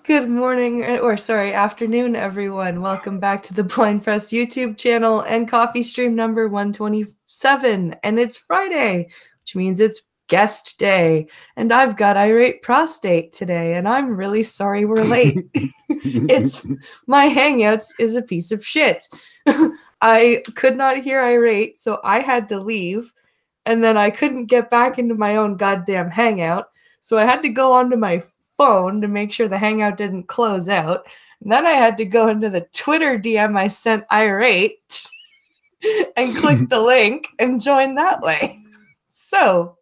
Good morning, or sorry, afternoon, everyone. Welcome back to the Blind Press YouTube channel and coffee stream number 127. And it's Friday, which means it's guest day. And I've got Irate Prostate today, and I'm really sorry we're late. It's my Hangouts is a piece of shit. I could not hear Irate, so I had to leave. And then I couldn't get back into my own goddamn Hangout. So I had to go onto my phone to make sure the Hangout didn't close out. And then I had to go into the Twitter DM I sent Irate and click the link and join that way. So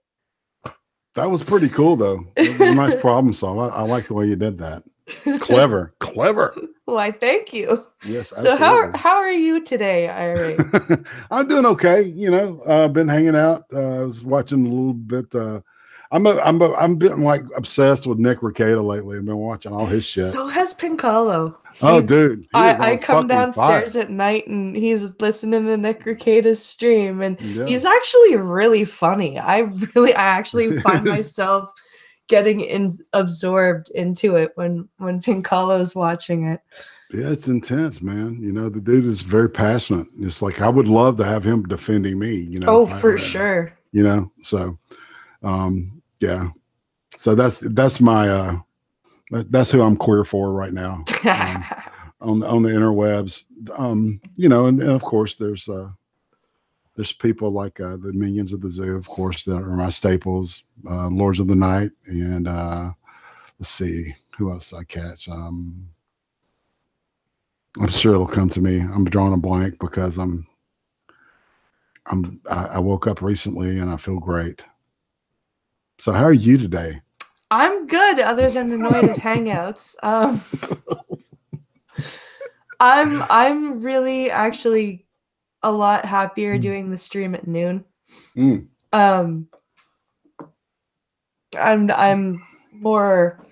that was pretty cool, though. It was a nice problem solve. I like the way you did that. Clever. Why, thank you. Yes, absolutely. So how are you today, Irate? I'm doing okay. You know, been hanging out. I was watching a little bit. I'm been like obsessed with Nick Rekieta lately. I've been watching all his shit. So has Pincalo. Dude. I come downstairs at night and he's listening to Nick Rekieta's stream, and he's actually really funny. I actually find myself getting absorbed into it when Pincalo's watching it. Yeah, it's intense, man. You know, the dude is very passionate. It's like I would love to have him defending me, you know. Oh, for sure. You know, so yeah. So that's my that's who I'm queer for right now. On the interwebs. You know, and of course there's people like the Minions of the Zoo, of course, that are my staples. Lords of the Night, and let's see who else I catch. I'm sure it'll come to me. I'm drawing a blank because I woke up recently and I feel great. So how are you today? I'm good, other than annoyed at Hangouts. I'm really actually a lot happier doing the stream at noon. I'm more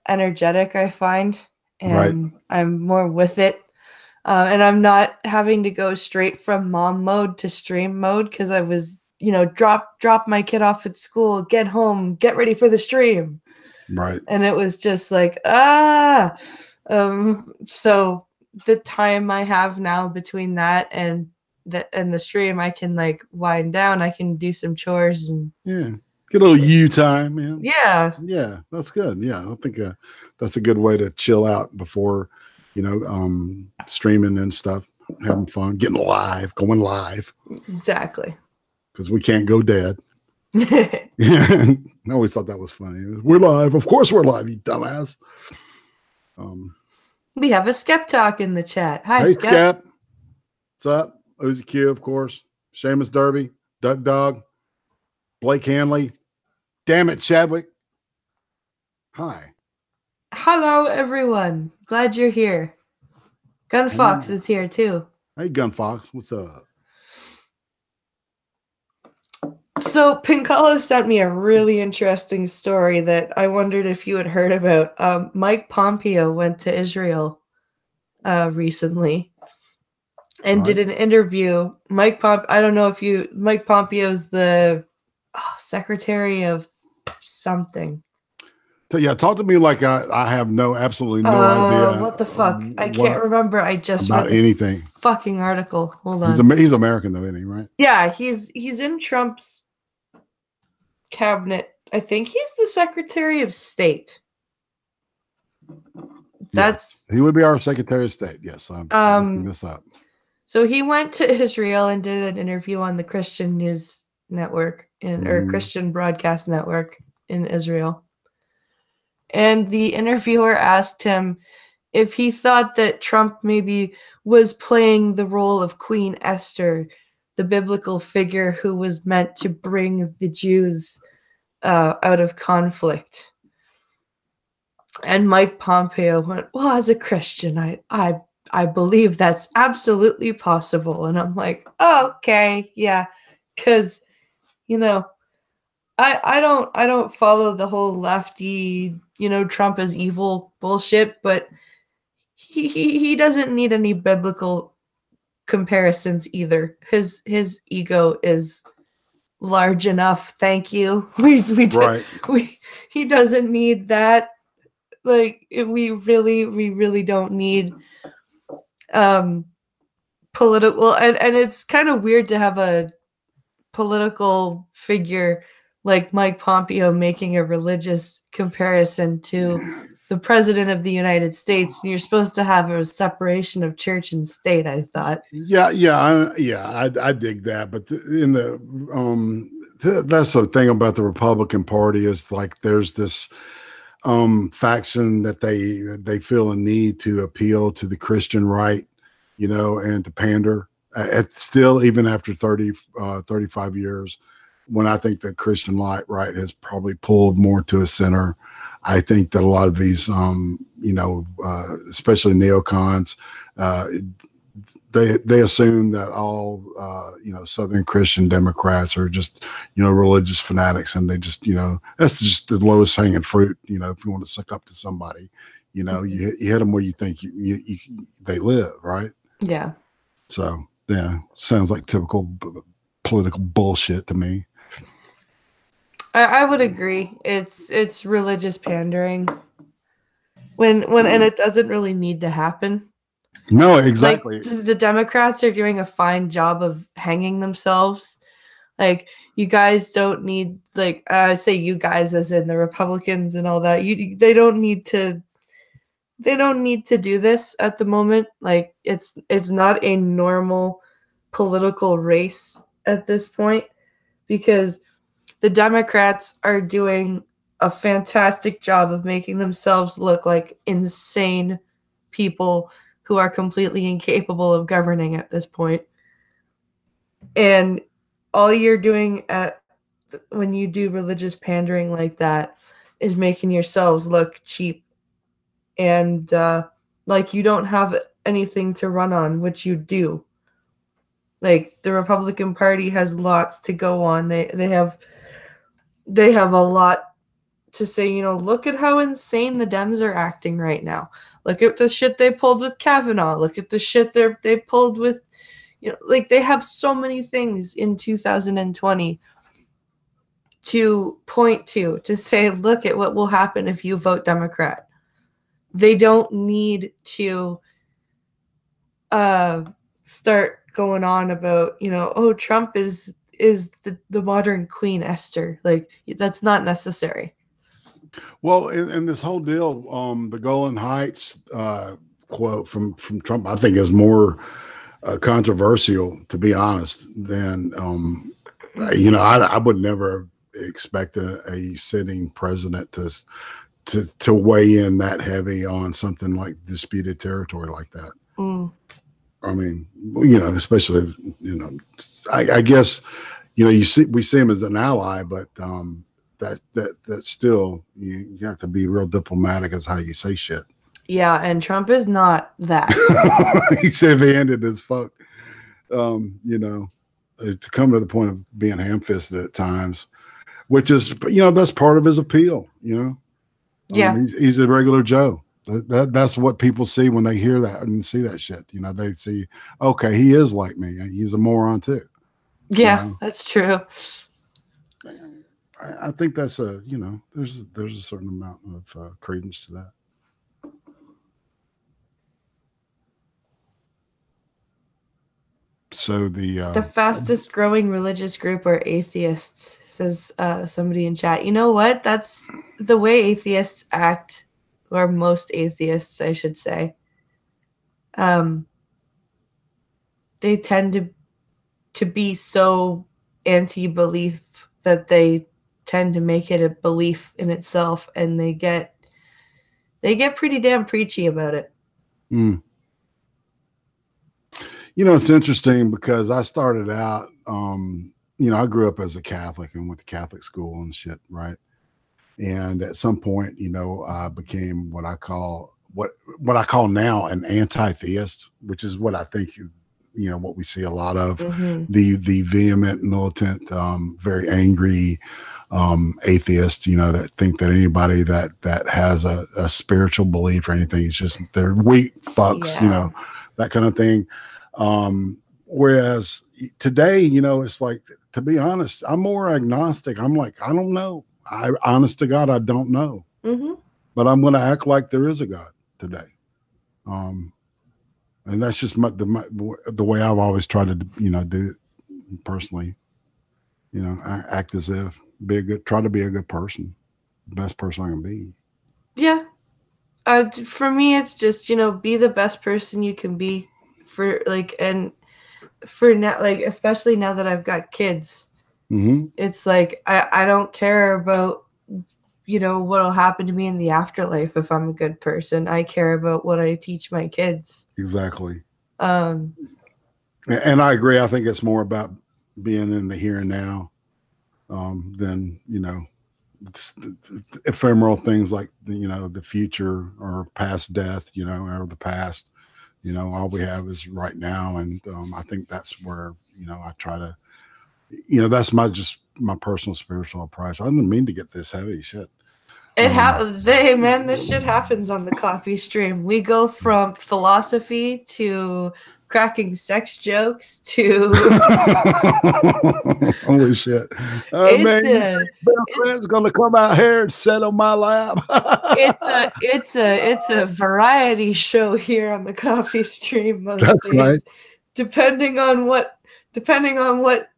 energetic, I find, and I'm more with it. And I'm not having to go straight from mom mode to stream mode, because I was, you know, drop my kid off at school, get home, get ready for the stream. Right. And it was just like, so the time I have now between that and the stream, I can like wind down, I can do some chores and get a little you time, man. Yeah, that's good. Yeah, I think that's a good way to chill out before, you know, streaming and stuff, having fun, going live. Exactly. Because we can't go dead. I always thought that was funny. We're live. Of course we're live, you dumbass. We have a Skep Talk in the chat. Hi, hey, Skep. What's up? Uzi Q, of course. Seamus Derby, Duck Dog, Blake Hanley. Damn it, Chadwick. Hi. Hello, everyone. Glad you're here. Gun Fox is here, too. Hey, Gun Fox. What's up? So Pincalo sent me a really interesting story that I wondered if you had heard about. Mike Pompeo went to Israel recently and did an interview. Mike Pompeo's the secretary of something. So yeah, talk to me like I have absolutely no idea. What the fuck? I can't remember. I just read anything. Fucking article. Hold on. He's American though, isn't he? Right? Yeah, he's in Trump's cabinet. I think he's the Secretary of State. He would be our Secretary of State. Yes, I'm looking this up. So he went to Israel and did an interview on the Christian News Network or Christian Broadcast Network in Israel. And the interviewer asked him if he thought that Trump maybe was playing the role of Queen Esther, the biblical figure who was meant to bring the Jews out of conflict. And Mike Pompeo went, well, as a Christian, I believe that's absolutely possible. And I'm like, oh, okay, yeah, because, you know, I don't follow the whole lefty, you know, Trump is evil bullshit, but he doesn't need any biblical comparisons either. His ego is large enough. Thank you. He doesn't need that. Like we really don't need political, and it's kind of weird to have a political figure like Mike Pompeo making a religious comparison to the president of the United States, and you're supposed to have a separation of church and state, I thought. I dig that, but that's the thing about the Republican Party is like there's this faction that they feel a need to appeal to the Christian right, and to pander. It's still, even after 35 years, when I think the Christian right has probably pulled more to a center. I think that a lot of these, especially neocons, they assume that all, Southern Christian Democrats are just, religious fanatics, and they just, that's just the lowest hanging fruit. If you want to suck up to somebody, you hit them where you think they live, right? Yeah. So yeah, sounds like typical political bullshit to me. I would agree. It's religious pandering when and it doesn't really need to happen. No, exactly. Like, the Democrats are doing a fine job of hanging themselves. Like, you guys don't need, like, I say you guys as in the Republicans and all that. They don't need to do this at the moment. Like, it's not a normal political race at this point, because the Democrats are doing a fantastic job of making themselves look like insane people who are completely incapable of governing at this point. And all you're doing when you do religious pandering like that is making yourselves look cheap and like you don't have anything to run on, which you do. Like, the Republican Party has lots to go on. They have a lot to say. Look at how insane the Dems are acting right now. Look at the shit they pulled with Kavanaugh. Look at the shit they pulled with, like, they have so many things in 2020 to point to say, look at what will happen if you vote Democrat. They don't need to start going on about, Trump is the modern Queen Esther. Like, that's not necessary. Well, in this whole deal, the Golan Heights quote from Trump, I think, is more controversial, to be honest, than I would never expect a sitting president to weigh in that heavy on something like disputed territory like that. I mean, especially, I guess, we see him as an ally, but that still, you have to be real diplomatic as how you say shit. Yeah, and Trump is not that. He's heavy-handed as fuck. To come to the point of being ham-fisted at times, which is, that's part of his appeal. Yeah, he's a regular Joe. That's what people see when they hear that and see that shit. They see, okay, he is like me. He's a moron too. Yeah, that's true. I think that's there's a certain amount of credence to that. So the fastest growing religious group are atheists, says somebody in chat. You know what? That's the way atheists act, or most atheists, I should say. They tend to be so anti-belief that they tend to make it a belief in itself, and they get pretty damn preachy about it. It's interesting because I started out, I grew up as a Catholic and went to Catholic school and shit, right? And at some point, I became what I call now an anti-theist, which is what I think, what we see a lot of, the vehement, militant, very angry atheist, that think that anybody that has a spiritual belief or anything is just, they're weak fucks, that kind of thing. Whereas today, it's like, to be honest, I'm more agnostic. I'm like, I don't know. Honest to God, I don't know. but I'm going to act like there is a God today. And that's just the way I've always tried to, do it personally. Act as if, try to be a good person, the best person I can be. Yeah. For me, it's just, be the best person you can be and for now, especially now that I've got kids, it's like, I don't care about, what'll happen to me in the afterlife if I'm a good person. I care about what I teach my kids. Exactly. And I agree. I think it's more about being in the here and now than, ephemeral things like, the future or past death, or the past. All we have is right now. And I think that's where, I try to, that's my personal spiritual approach. I didn't mean to get this heavy shit. Man, this shit happens on the coffee stream. We go from philosophy to cracking sex jokes to holy shit. It's gonna come out here and sit on my lap. it's a variety show here on the coffee stream most That's days. Right. Depending on what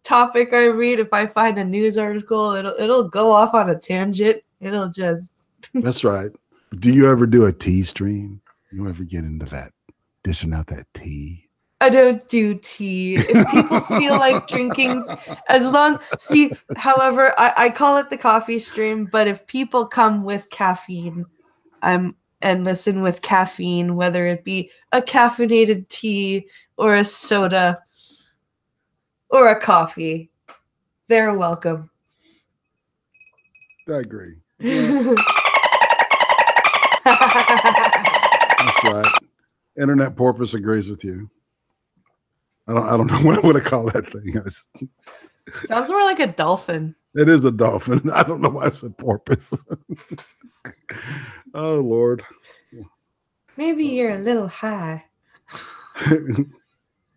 topic I read, if I find a news article, it'll go off on a tangent. It'll just That's right. Do you ever do a tea stream? You ever get into that, dishing out that tea? I don't do tea. If people feel like drinking, however, I call it the coffee stream, but if people come with caffeine, and listen with caffeine, whether it be a caffeinated tea or a soda or a coffee, they're welcome. I agree. That's right. Internet porpoise agrees with you. I don't know what to call that thing. Sounds more like a dolphin. It is a dolphin. I don't know why I said porpoise. Oh Lord. Maybe you're a little high. I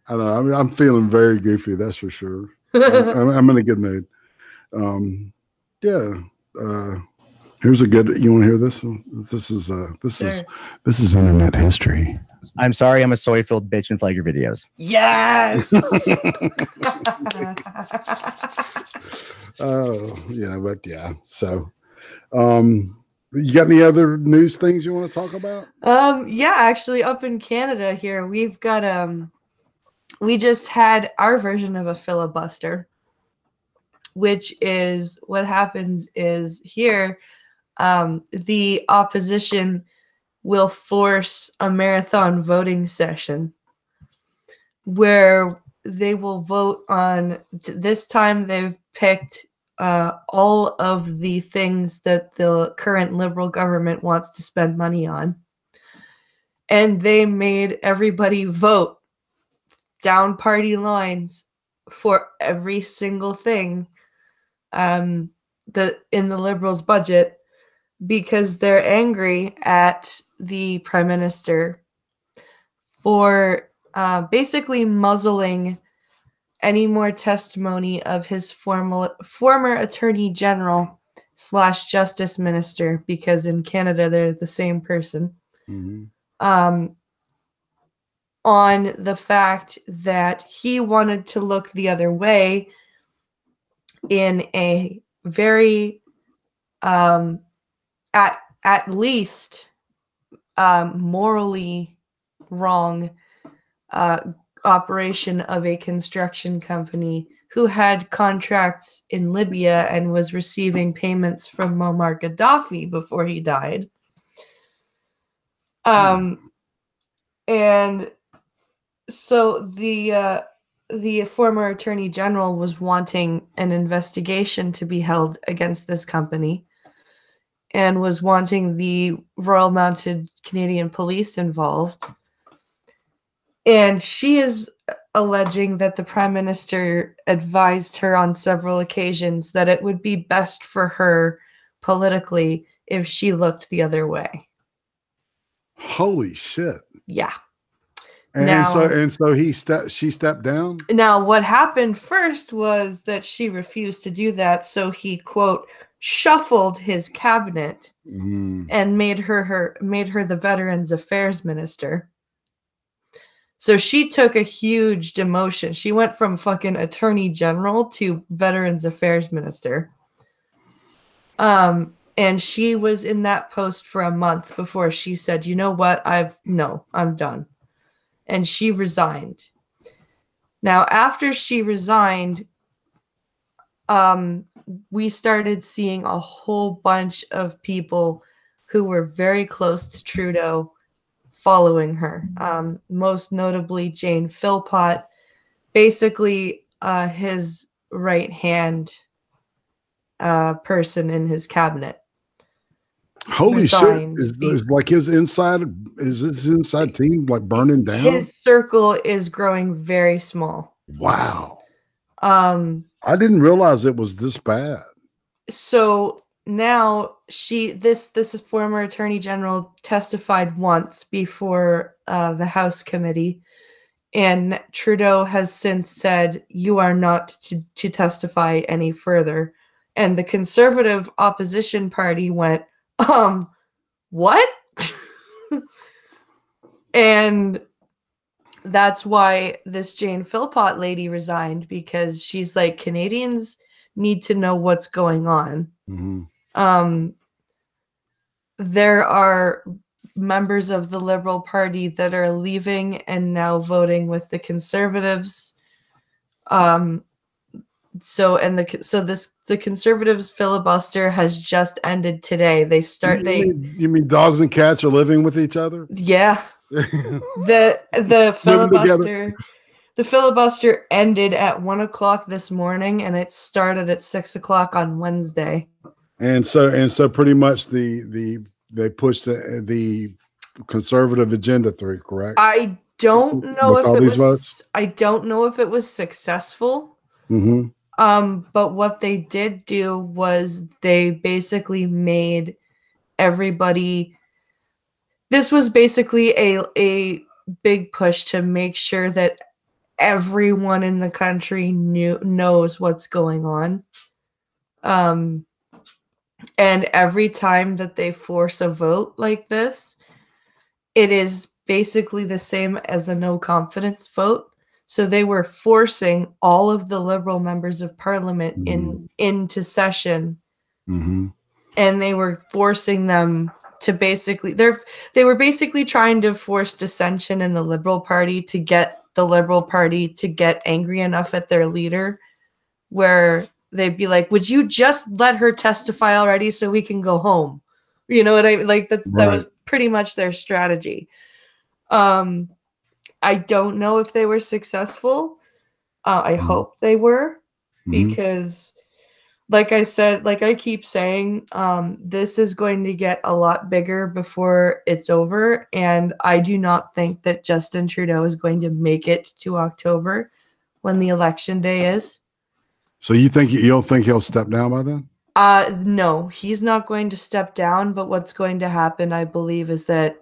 don't know. I mean, I'm feeling very goofy. That's for sure. I'm in a good mood. Here's a good. You want to hear this? This is internet history. I'm sorry, I'm a soy-filled bitch in flagrant videos. Yes. But yeah. So, you got any other news things you want to talk about? Yeah, actually, up in Canada here, we've got we just had our version of a filibuster, which is what happens is here, the opposition will force a marathon voting session where they will vote on, this time they've picked all of the things that the current Liberal government wants to spend money on. And they made everybody vote down party lines for every single thing in the Liberals' budget, because they're angry at the Prime Minister for basically muzzling any more testimony of his former Attorney General / Justice Minister, because in Canada they're the same person, on the fact that he wanted to look the other way in a very at least morally wrong operation of a construction company who had contracts in Libya and was receiving payments from Muammar Gaddafi before he died. And so the former Attorney General was wanting an investigation to be held against this company and was wanting the Royal Mounted Canadian Police involved. And she is alleging that the Prime Minister advised her on several occasions that it would be best for her politically if she looked the other way. Holy shit. Yeah. And so she stepped down? Now, what happened first was that she refused to do that, so he, quote, shuffled his cabinet Mm. and made her the Veterans Affairs Minister. So she took a huge demotion. She went from fucking Attorney General to Veterans Affairs Minister. And she was in that post for a month before she said, you know what, I'm done. And she resigned. Now, after she resigned, we started seeing a whole bunch of people who were very close to Trudeau following her. Most notably, Jane Philpott, basically his right-hand person in his cabinet. Holy resigned shit! Is like his inside team like burning down? His circle is growing very small. Wow. I didn't realize it was this bad. So now this former attorney general testified once before the House committee, and Trudeau has since said, you are not to testify any further. And the Conservative opposition party went, what? And that's why this Jane Philpott lady resigned, because she's like, Canadians need to know what's going on. Mm-hmm. There are members of the Liberal Party that are leaving and now voting with the Conservatives. The Conservatives filibuster has just ended today. You mean dogs and cats are living with each other? Yeah. The filibuster ended at 1:00 this morning, and it started at 6:00 on Wednesday. And so pretty much they pushed the conservative agenda through, correct? I don't know if it was votes? I don't know if it was successful. Mm-hmm. But what they did do was they basically made everybody. This was basically a big push to make sure that everyone in the country knows what's going on. And every time that they force a vote like this, it is basically the same as a no confidence vote. So they were forcing all of the Liberal members of Parliament into session, and they were forcing them to basically they were basically trying to force dissension in the Liberal Party to get the Liberal Party to get angry enough at their leader where they'd be like, would you just let her testify already so we can go home? You know what I mean? Like that was pretty much their strategy. I don't know if they were successful. I hope they were, because like I said, like I keep saying, this is going to get a lot bigger before it's over. And I do not think that Justin Trudeau is going to make it to October when the election day is. So you don't think he'll step down by then? No, he's not going to step down. But what's going to happen, I believe, is that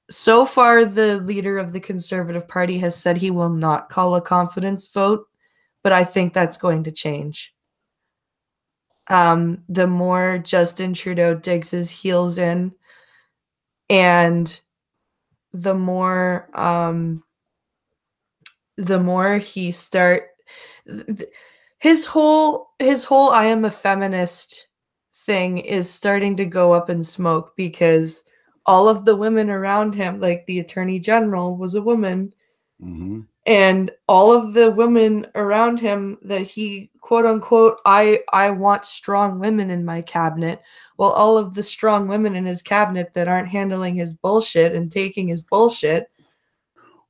so far the leader of the Conservative Party has said he will not call a confidence vote, but I think that's going to change. The more Justin Trudeau digs his heels in, and the more he his whole I am a feminist thing is starting to go up in smoke, because all of the women around him, like the Attorney General was a woman, and all of the women around him that he, quote unquote, I want strong women in my cabinet. Well, all of the strong women in his cabinet that aren't handling his bullshit and taking his bullshit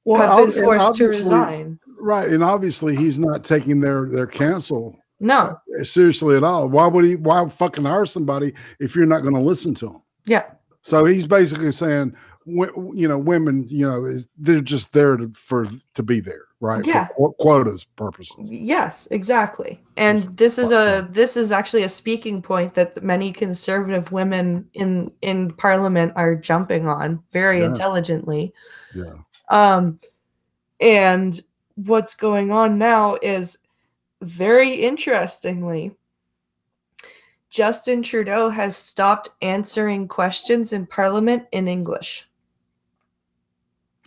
have been forced to resign. Right. And obviously he's not taking their counsel seriously at all. Why fucking hire somebody if you're not going to listen to him? Yeah. So he's basically saying, women, they're just there to be there, right? Yeah. For quotas purposes. Yes, exactly. And this is actually a speaking point that many conservative women in Parliament are jumping on very intelligently. Yeah. And what's going on now is, very interestingly, Justin Trudeau has stopped answering questions in Parliament in English.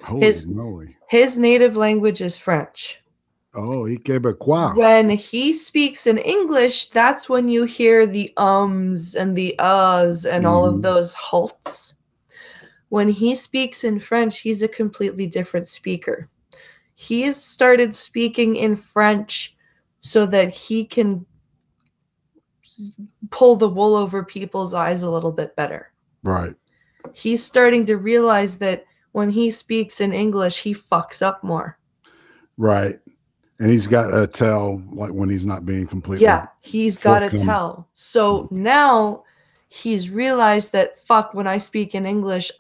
Holy moly. His native language is French. Oh, Québécois. When he speaks in English, that's when you hear the ums and the uhs and all of those halts. When he speaks in French, he's a completely different speaker. He has started speaking in French so that he can pull the wool over people's eyes a little bit better. Right. He's starting to realize that when he speaks in English, he fucks up more. Right. And he's got to tell, like, when he's not being completely. Yeah, he's got to tell. So now he's realized that, fuck, when I speak in English,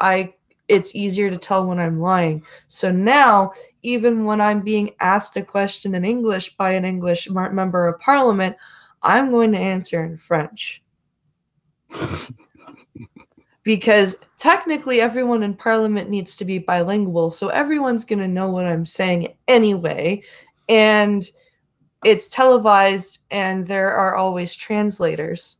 it's easier to tell when I'm lying. So now, even when I'm being asked a question in English by an English member of Parliament, I'm going to answer in French. Because technically everyone in Parliament needs to be bilingual, so everyone's going to know what I'm saying anyway. And it's televised, and there are always translators.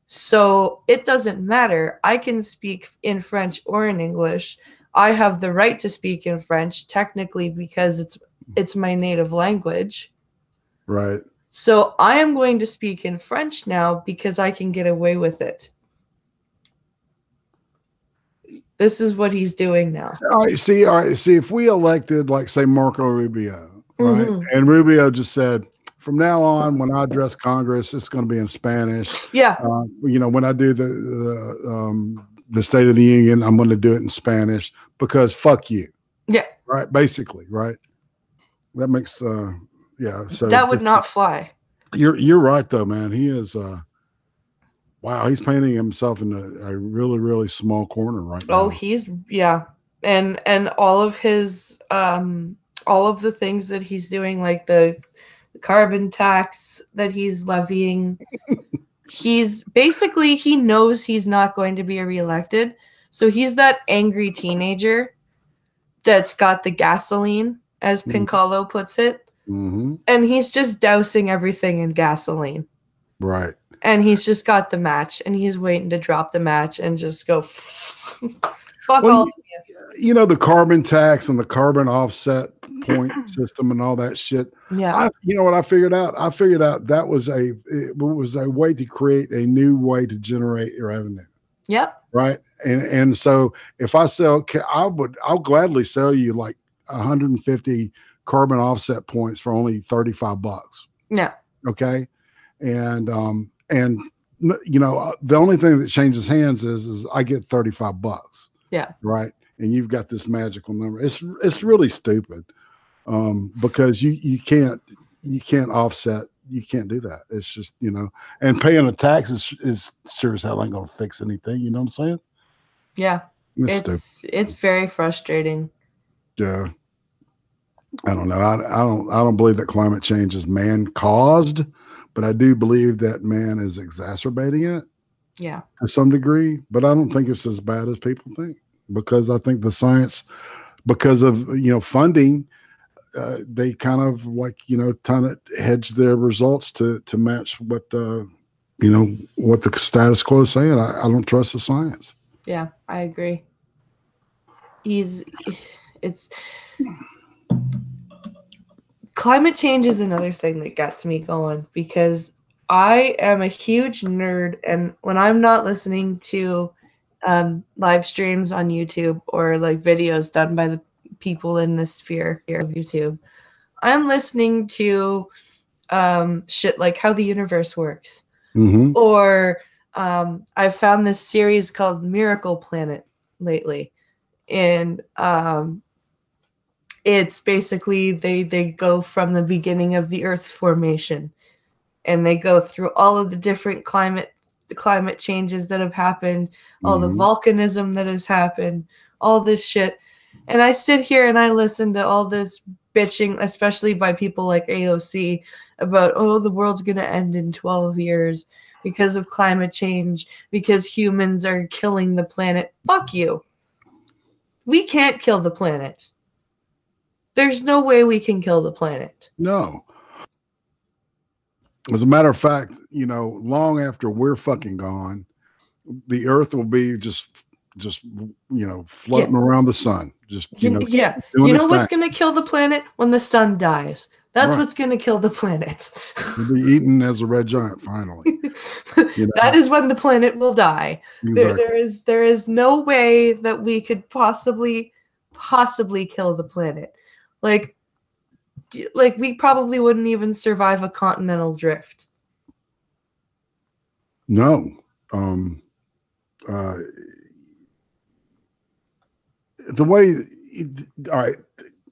So it doesn't matter. I can speak in French or in English. I have the right to speak in French, technically, because it's my native language. Right. So I am going to speak in French now because I can get away with it. This is what he's doing now. All right. See, if we elected, like, say, Marco Rubio, right? And Rubio just said, from now on, when I address Congress, it's going to be in Spanish. Yeah. When I do the State of the Union, I'm going to do it in Spanish because fuck you. Yeah. Right. Basically. Right. That makes, yeah. So that would not fly. You're right though, man. He is, wow. He's painting himself in a really, really small corner right now. Oh, yeah. And all of his, all of the things that he's doing, like the carbon tax that he's levying, he knows he's not going to be reelected. So he's that angry teenager that's got the gasoline, as Pincolo puts it. And he's just dousing everything in gasoline. Right. And he's just got the match, and he's waiting to drop the match and just go, fuck all of you. You know, the carbon tax and the carbon offset point system and all that shit. Yeah. You know what I figured out? I figured out that was a way to create a new way to generate revenue. Yep. Right. And so if I sell, I'll gladly sell you like 150 carbon offset points for only $35. Yeah. Okay. And you know, the only thing that changes hands is I get $35. Yeah. Right. And you've got this magical number. It's really stupid. Because you can't offset. You can't do that. It's just, you know, and paying a tax is sure as hell ain't going to fix anything. You know what I'm saying? Yeah. It's very frustrating. Yeah. I don't know. I don't believe that climate change is man caused, but I do believe that man is exacerbating it. Yeah. To some degree, but I don't think it's as bad as people think, because I think the science, because of, you know, funding, they kind of like, you know, hedge their results to match what you know, what the status quo is saying. I don't trust the science. Yeah, I agree. Climate change is another thing that gets me going, because I am a huge nerd, and when I'm not listening to live streams on YouTube or like videos done by the people in the sphere of YouTube, I'm listening to shit like how the universe works. Or I've found this series called Miracle Planet lately, and it's basically they go from the beginning of the Earth formation, and they go through all of the different climate changes that have happened, all the volcanism that has happened, all this shit. And I sit here and I listen to all this bitching, especially by people like AOC, about, oh, the world's going to end in 12 years because of climate change, because humans are killing the planet. Fuck you. We can't kill the planet. There's no way we can kill the planet. No. As a matter of fact, long after we're fucking gone, the Earth will be just floating around the sun. Just doing what's going to kill the planet? When the sun dies. That's what's going to kill the planet. We'll be eaten as a red giant finally. That is when the planet will die. Exactly. There is no way that we could possibly kill the planet. Like we probably wouldn't even survive a continental drift. No. The way, all right,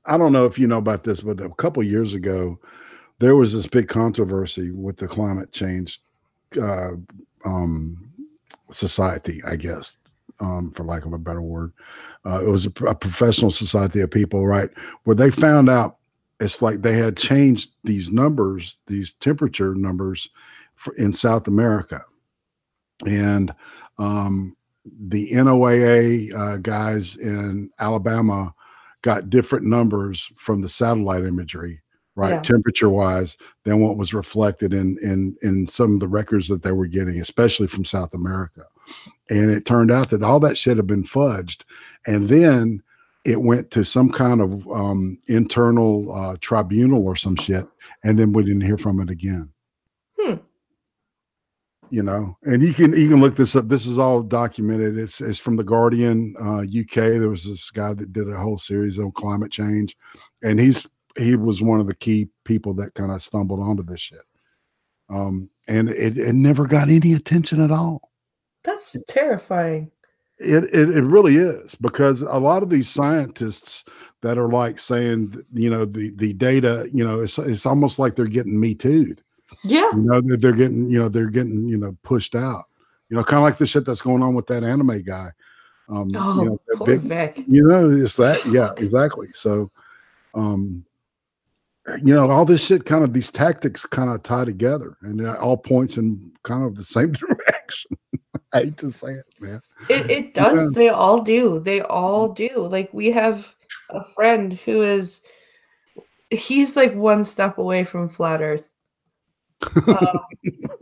I don't know if you know about this, but a couple of years ago, there was this big controversy with the climate change society, I guess, for lack of a better word. It was a professional society of people, right, where they found out it's like they had changed these numbers, these temperature numbers in South America. And the NOAA guys in Alabama got different numbers from the satellite imagery, right, temperature wise, than what was reflected in some of the records that they were getting, especially from South America. And it turned out that all that shit had been fudged. And then it went to some kind of internal tribunal or some shit. And then we didn't hear from it again. And you can look this up. This is all documented. It's from the Guardian, UK. There was this guy that did a whole series on climate change, and he was one of the key people that kind of stumbled onto this shit. And it never got any attention at all. That's terrifying. It really is, because a lot of these scientists that are like saying, the data, it's almost like they're getting Me Too'd. Yeah. They're getting pushed out. Kind of like the shit that's going on with that anime guy. Poor Vic. It's that. Yeah, exactly. So, all this shit these tactics kind of tie together, and it all points in kind of the same direction. I hate to say it, man. It does. Yeah. They all do. They all do. Like, we have a friend who he's like one step away from flat Earth.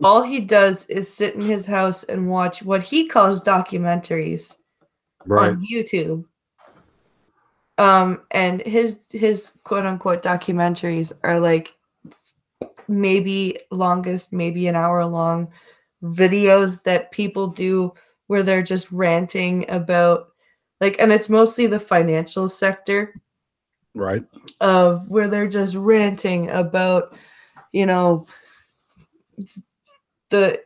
All he does is sit in his house and watch what he calls documentaries on YouTube. And his quote unquote documentaries are like maybe longest, maybe an hour long videos that people do where they're just ranting about, like, and it's mostly the financial sector, right? Where they're just ranting about, the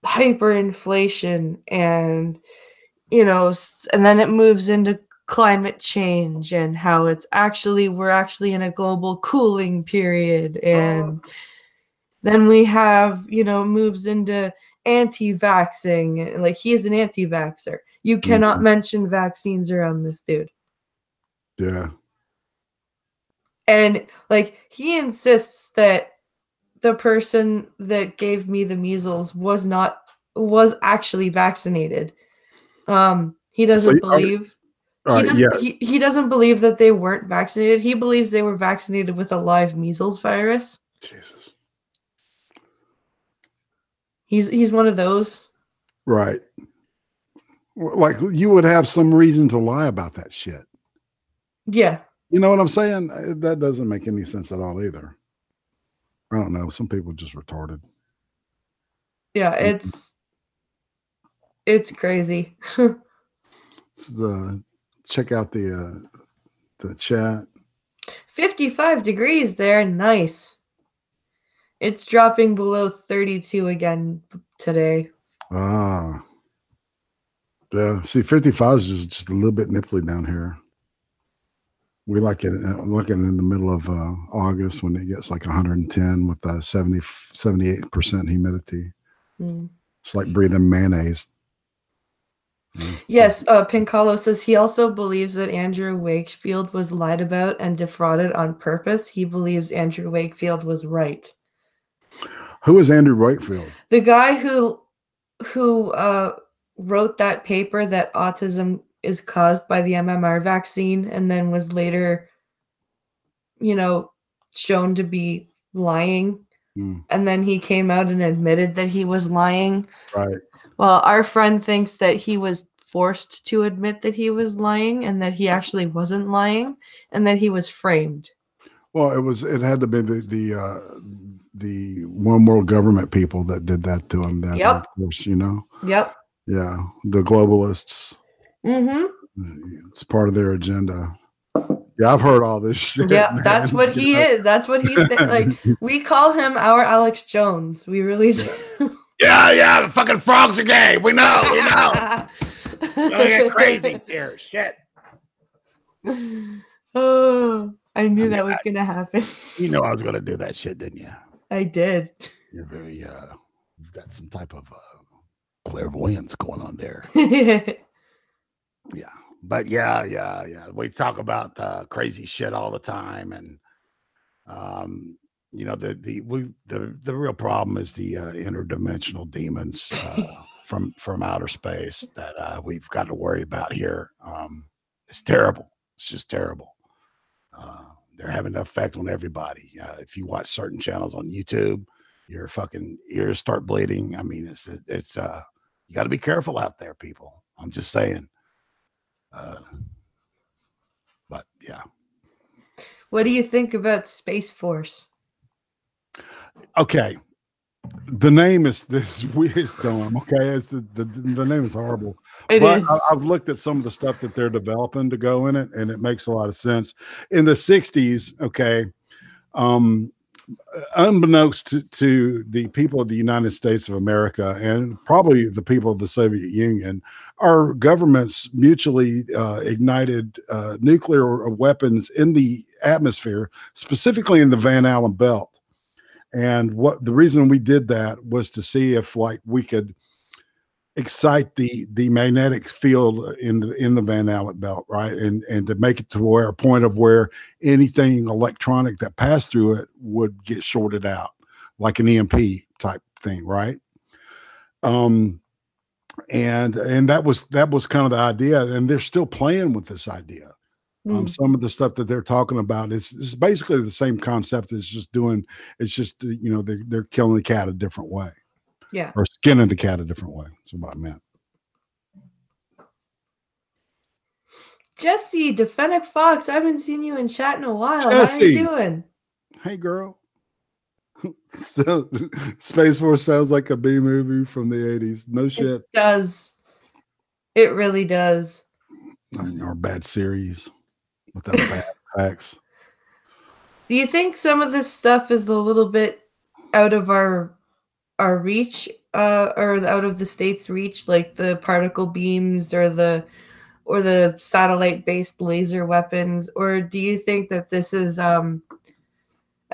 hyperinflation and and then it moves into climate change and how we're actually in a global cooling period, and then we have moves into anti-vaxxing. Like, he is an anti-vaxxer. You cannot mention vaccines around this dude. Yeah. And like, he insists that the person that gave me the measles was actually vaccinated. He doesn't believe. He doesn't believe that they weren't vaccinated. He believes they were vaccinated with a live measles virus. Jesus. He's one of those. Right. Like, you would have some reason to lie about that shit. Yeah. You know what I'm saying? That doesn't make any sense at all either. I don't know. Some people are just retarded. Yeah, it's crazy. Check out the chat. 55 degrees there. Nice. It's dropping below 32 again today. Ah. Yeah. See, 55 is just a little bit nipply down here. We like it in the middle of August when it gets like 110 with 78% humidity. It's like breathing mayonnaise. Yes, Pincalo says he also believes that Andrew Wakefield was lied about and defrauded on purpose. He believes Andrew Wakefield was right. Who is Andrew Wakefield? The guy who wrote that paper that autism is caused by the MMR vaccine, and then was later, shown to be lying. And then he came out and admitted that he was lying. Right. Well, our friend thinks that he was forced to admit that he was lying and that he actually wasn't lying and that he was framed. Well, it had to be the one world government people that did that to him. That, Yep. Of course, you know. Yep. Yeah, the globalists. Mm-hmm. It's part of their agenda. Yeah, I've heard all this shit. Yeah, man. that's what he is. That's what he's like. We call him our Alex Jones. We really do. Yeah, the fucking frogs are gay. We know. Don't get crazy here. Shit. Oh, I knew that was gonna happen. You know I was gonna do that shit, didn't you? I did. You're very you've got some type of clairvoyance going on there. Yeah. But yeah. We talk about crazy shit all the time, and you know, the real problem is the interdimensional demons from outer space that we've got to worry about here. It's terrible. It's just terrible. They're having an effect on everybody. If you watch certain channels on YouTube, your fucking ears start bleeding. I mean, it's you got to be careful out there, people. I'm just saying. But yeah. What do you think about Space Force? Okay. The name is this wisdom. Okay. It's the name is horrible. It is. I've looked at some of the stuff that they're developing to go in it, and it makes a lot of sense. In the 60s, okay, unbeknownst to the people of the United States of America and probably the people of the Soviet Union, our governments mutually ignited nuclear weapons in the atmosphere, specifically in the Van Allen belt. And what the reason we did that was to see if like we could excite the magnetic field in the Van Allen belt, right? And to make it to where a point of where anything electronic that passed through it would get shorted out, like an EMP type thing, right? And that was kind of the idea, and they're still playing with this idea. Some of the stuff that they're talking about is basically the same concept. It's just you know, they're killing the cat a different way. Yeah. Or skinning the cat a different way. That's what I meant. Jesse, Defenic Fox, I haven't seen you in chat in a while. Jesse. How are you doing? Hey, girl. So, Space Force sounds like a B movie from the 80s. No shit. It does. It really does. Or bad series without bad facts. Do you think some of this stuff is a little bit out of our reach, or out of the state's reach, like the particle beams or the satellite-based laser weapons, or do you think that this is a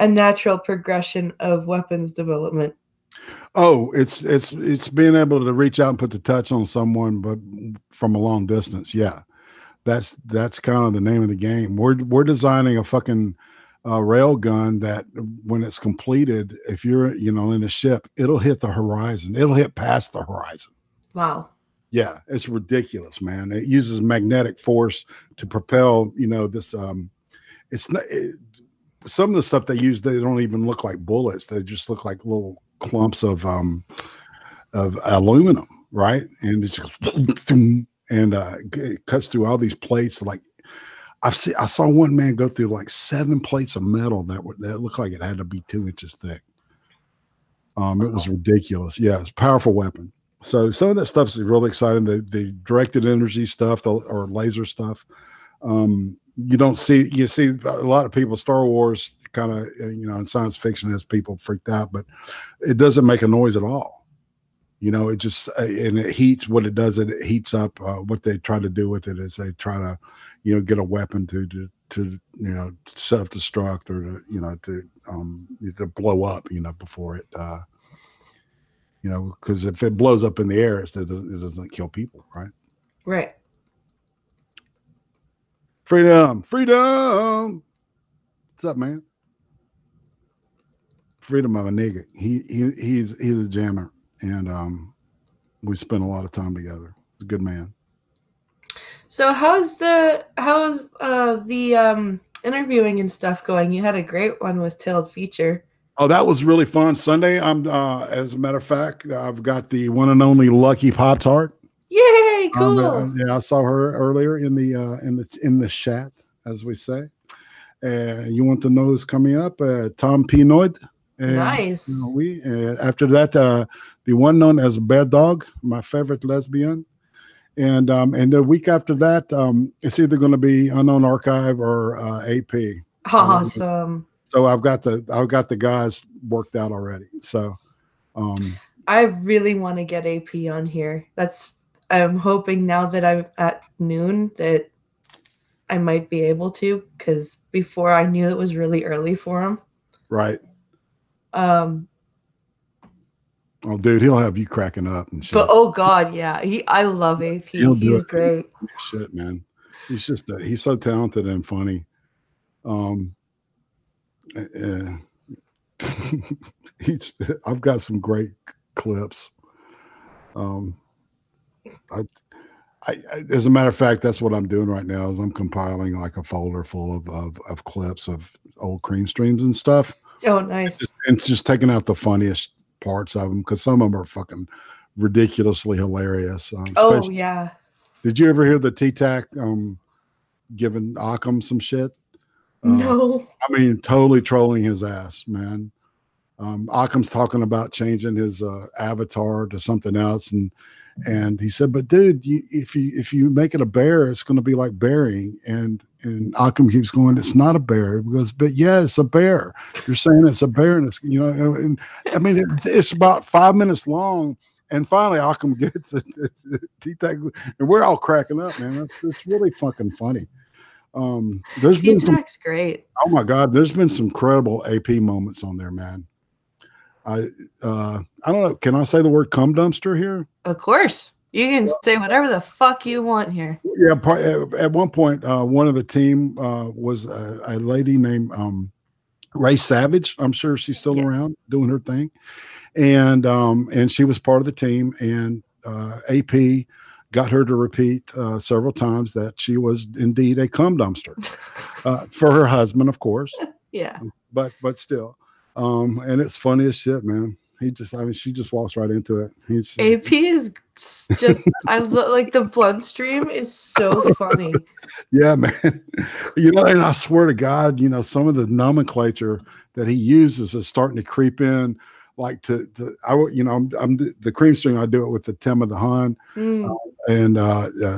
natural progression of weapons development? Oh, it's being able to reach out and put the touch on someone, but from a long distance. Yeah, that's kind of the name of the game. We're designing a fucking rail gun that when it's completed, if you're in a ship, it'll hit the horizon. It'll hit past the horizon. Wow. Yeah, it's ridiculous, man. It uses magnetic force to propel. This. It's not. Some of the stuff they use, they don't even look like bullets. They just look like little clumps of aluminum, right? And it's and it cuts through all these plates. Like I saw one man go through like 7 plates of metal that looked like it had to be 2 inches thick. It was ridiculous. Yeah, it's a powerful weapon. So some of that stuff is really exciting. The directed energy stuff, or laser stuff. You see a lot of people, Star Wars kind of, in science fiction has people freaked out, but it doesn't make a noise at all. It just, and it heats. What it does, it heats up. What they try to do with it is they try to, get a weapon to self-destruct, or to blow up, before it, because if it blows up in the air, it doesn't kill people, right? Right. Freedom. What's up, man? Freedom of a nigga. He's a jammer, and we spent a lot of time together. He's a good man. So how's the interviewing and stuff going? You had a great one with Tailed Feature. Oh, that was really fun. Sunday, as a matter of fact, I've got the one and only Lucky Pop Tart. Yay, cool. Yeah, I saw her earlier in the chat, as we say. You want to know who's coming up? Tom Pinoid. Nice. After that, the one known as Bear Dog, my favorite lesbian. And the week after that, it's either going to be Unknown Archive or AP. Awesome. So I've got the guys worked out already. So I really want to get AP on here. I'm hoping now that I'm at noon that I might be able to, because before I knew it was really early for him. Right. Oh, dude, he'll have you cracking up and shit. But oh god, yeah, I love AP. He's great. Shit, man. He's so talented and funny. I've got some great clips. As a matter of fact, that's what I'm doing right now. Is I'm compiling like a folder full of clips of old cream streams and stuff. Oh, nice. And just taking out the funniest parts of them, because some of them are fucking ridiculously hilarious. Oh yeah. Did you ever hear the T-Tac giving Occam some shit? No. I mean, totally trolling his ass, man. Occam's talking about changing his avatar to something else, and he said, "But dude, if you make it a bear, it's going to be like burying." And Occam keeps going, "It's not a bear." He goes, "But yeah, it's a bear. You're saying it's a bear, and it's And I mean, it's about 5 minutes long." And finally, Occam gets it. And we're all cracking up, man. It's really fucking funny. There's been some great. Oh my God, there's been some incredible AP moments on there, man. I don't know. Can I say the word cum dumpster here? Of course. You can say whatever the fuck you want here. Yeah. At one point, one of the team was a lady named Ray Savage. I'm sure she's still around doing her thing. And she was part of the team, and AP got her to repeat several times that she was indeed a cum dumpster for her husband, of course. Yeah. But still. And it's funny as shit, man. She just walks right into it. AP is just, like the blood stream is so funny. Yeah, man. And I swear to God, some of the nomenclature that he uses is starting to creep in. Like I'm the cream string. I do it with the Tim of the Hun and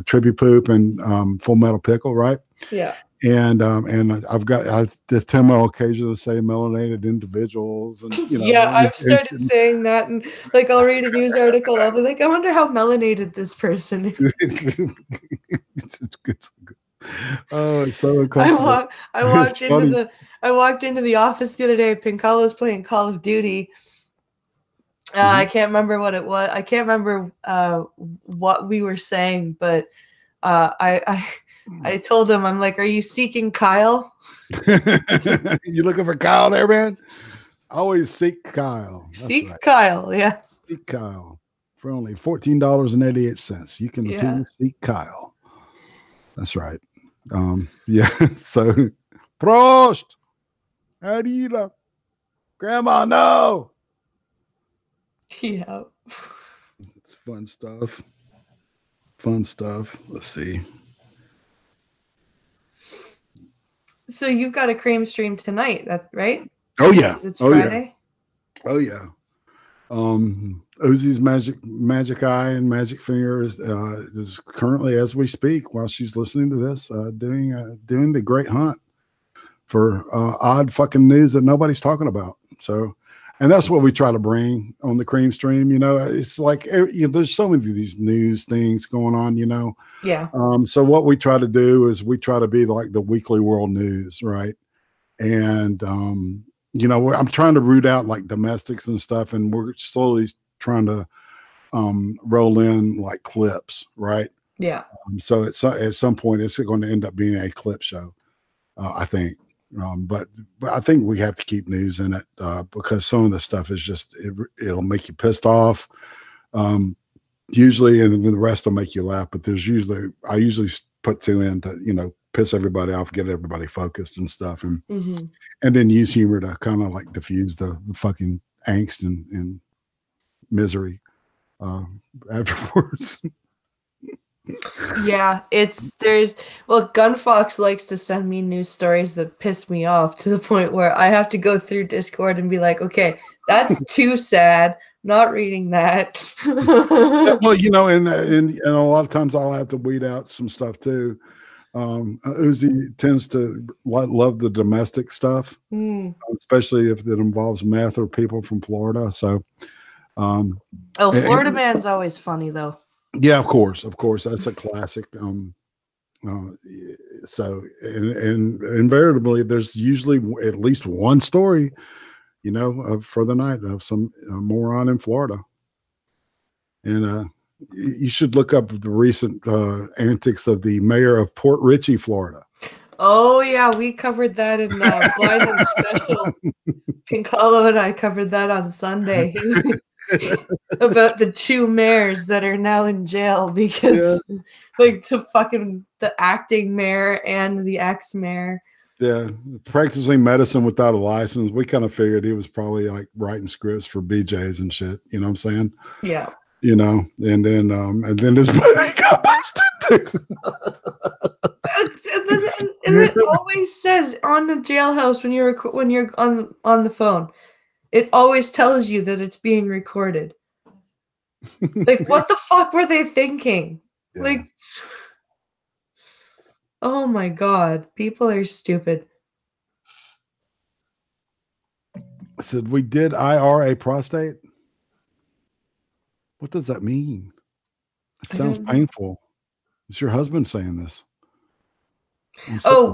Tribute Poop and Full Metal Pickle, right? Yeah. And I've got the Tim will occasionally say melanated individuals, and yeah, I've started saying that, and like I'll read a news article, I'll be like, I wonder how melanated this person is. Oh, it's so uncomfortable. I walked into the office the other day. Pincala was playing Call of Duty. I can't remember what it was. I can't remember what we were saying, but I told him, I'm like, "Are you seeking Kyle?" You looking for Kyle there, man? Always seek Kyle. Seek Kyle, yes. Seek Kyle for only $14.88. You can seek Kyle. That's right. Yeah. So, Prost. How do you know? Grandma, no. Yeah. It's fun stuff. Fun stuff. Let's see. So you've got a cream stream tonight, right? Oh yeah. It's Friday. Yeah. Oh yeah. Uzi's Magic Eye and Magic Finger is currently, as we speak, while she's listening to this, doing the Great Hunt for odd fucking news that nobody's talking about. So, and that's what we try to bring on the cream stream. It's like there's so many of these news things going on. Yeah. So what we try to do is we try to be like the weekly world news, right? And I'm trying to root out like domestics and stuff, and we're slowly trying to roll in like clips, right? Yeah. So at some point, it's going to end up being a clip show, I think. But I think we have to keep news in it because some of the stuff is just it'll make you pissed off, usually, and then the rest will make you laugh. But I usually put two in to, piss everybody off, get everybody focused and stuff. And Mm-hmm. and then use humor to kind of like diffuse the fucking angst and misery afterwards. Yeah, Gunfox likes to send me news stories that piss me off to the point where I have to go through Discord and be like, okay, that's too sad. Not reading that. Well, and a lot of times I'll have to weed out some stuff too. Uzi tends to love the domestic stuff, especially if it involves meth or people from Florida. So, Florida Man's always funny though. Yeah, of course, that's a classic. So, and invariably, there's usually at least one story, for the night of some moron in Florida, and you should look up the recent antics of the mayor of Port Richey, Florida. Oh yeah, we covered that in Blind and Special. Pink Hollow and I covered that on Sunday about the two mayors that are now in jail because, like, the acting mayor and the ex-mayor. Yeah, practicing medicine without a license. We kind of figured he was probably like writing scripts for BJ's and shit. You know what I'm saying? Yeah. And then this buddy got busted too. and it always says on the jailhouse when you're on the phone, it always tells you that it's being recorded. Like, what the fuck were they thinking? Yeah. Like, oh my god, people are stupid. I said, we did Irate Prostate. What does that mean? It sounds painful. Is your husband saying this?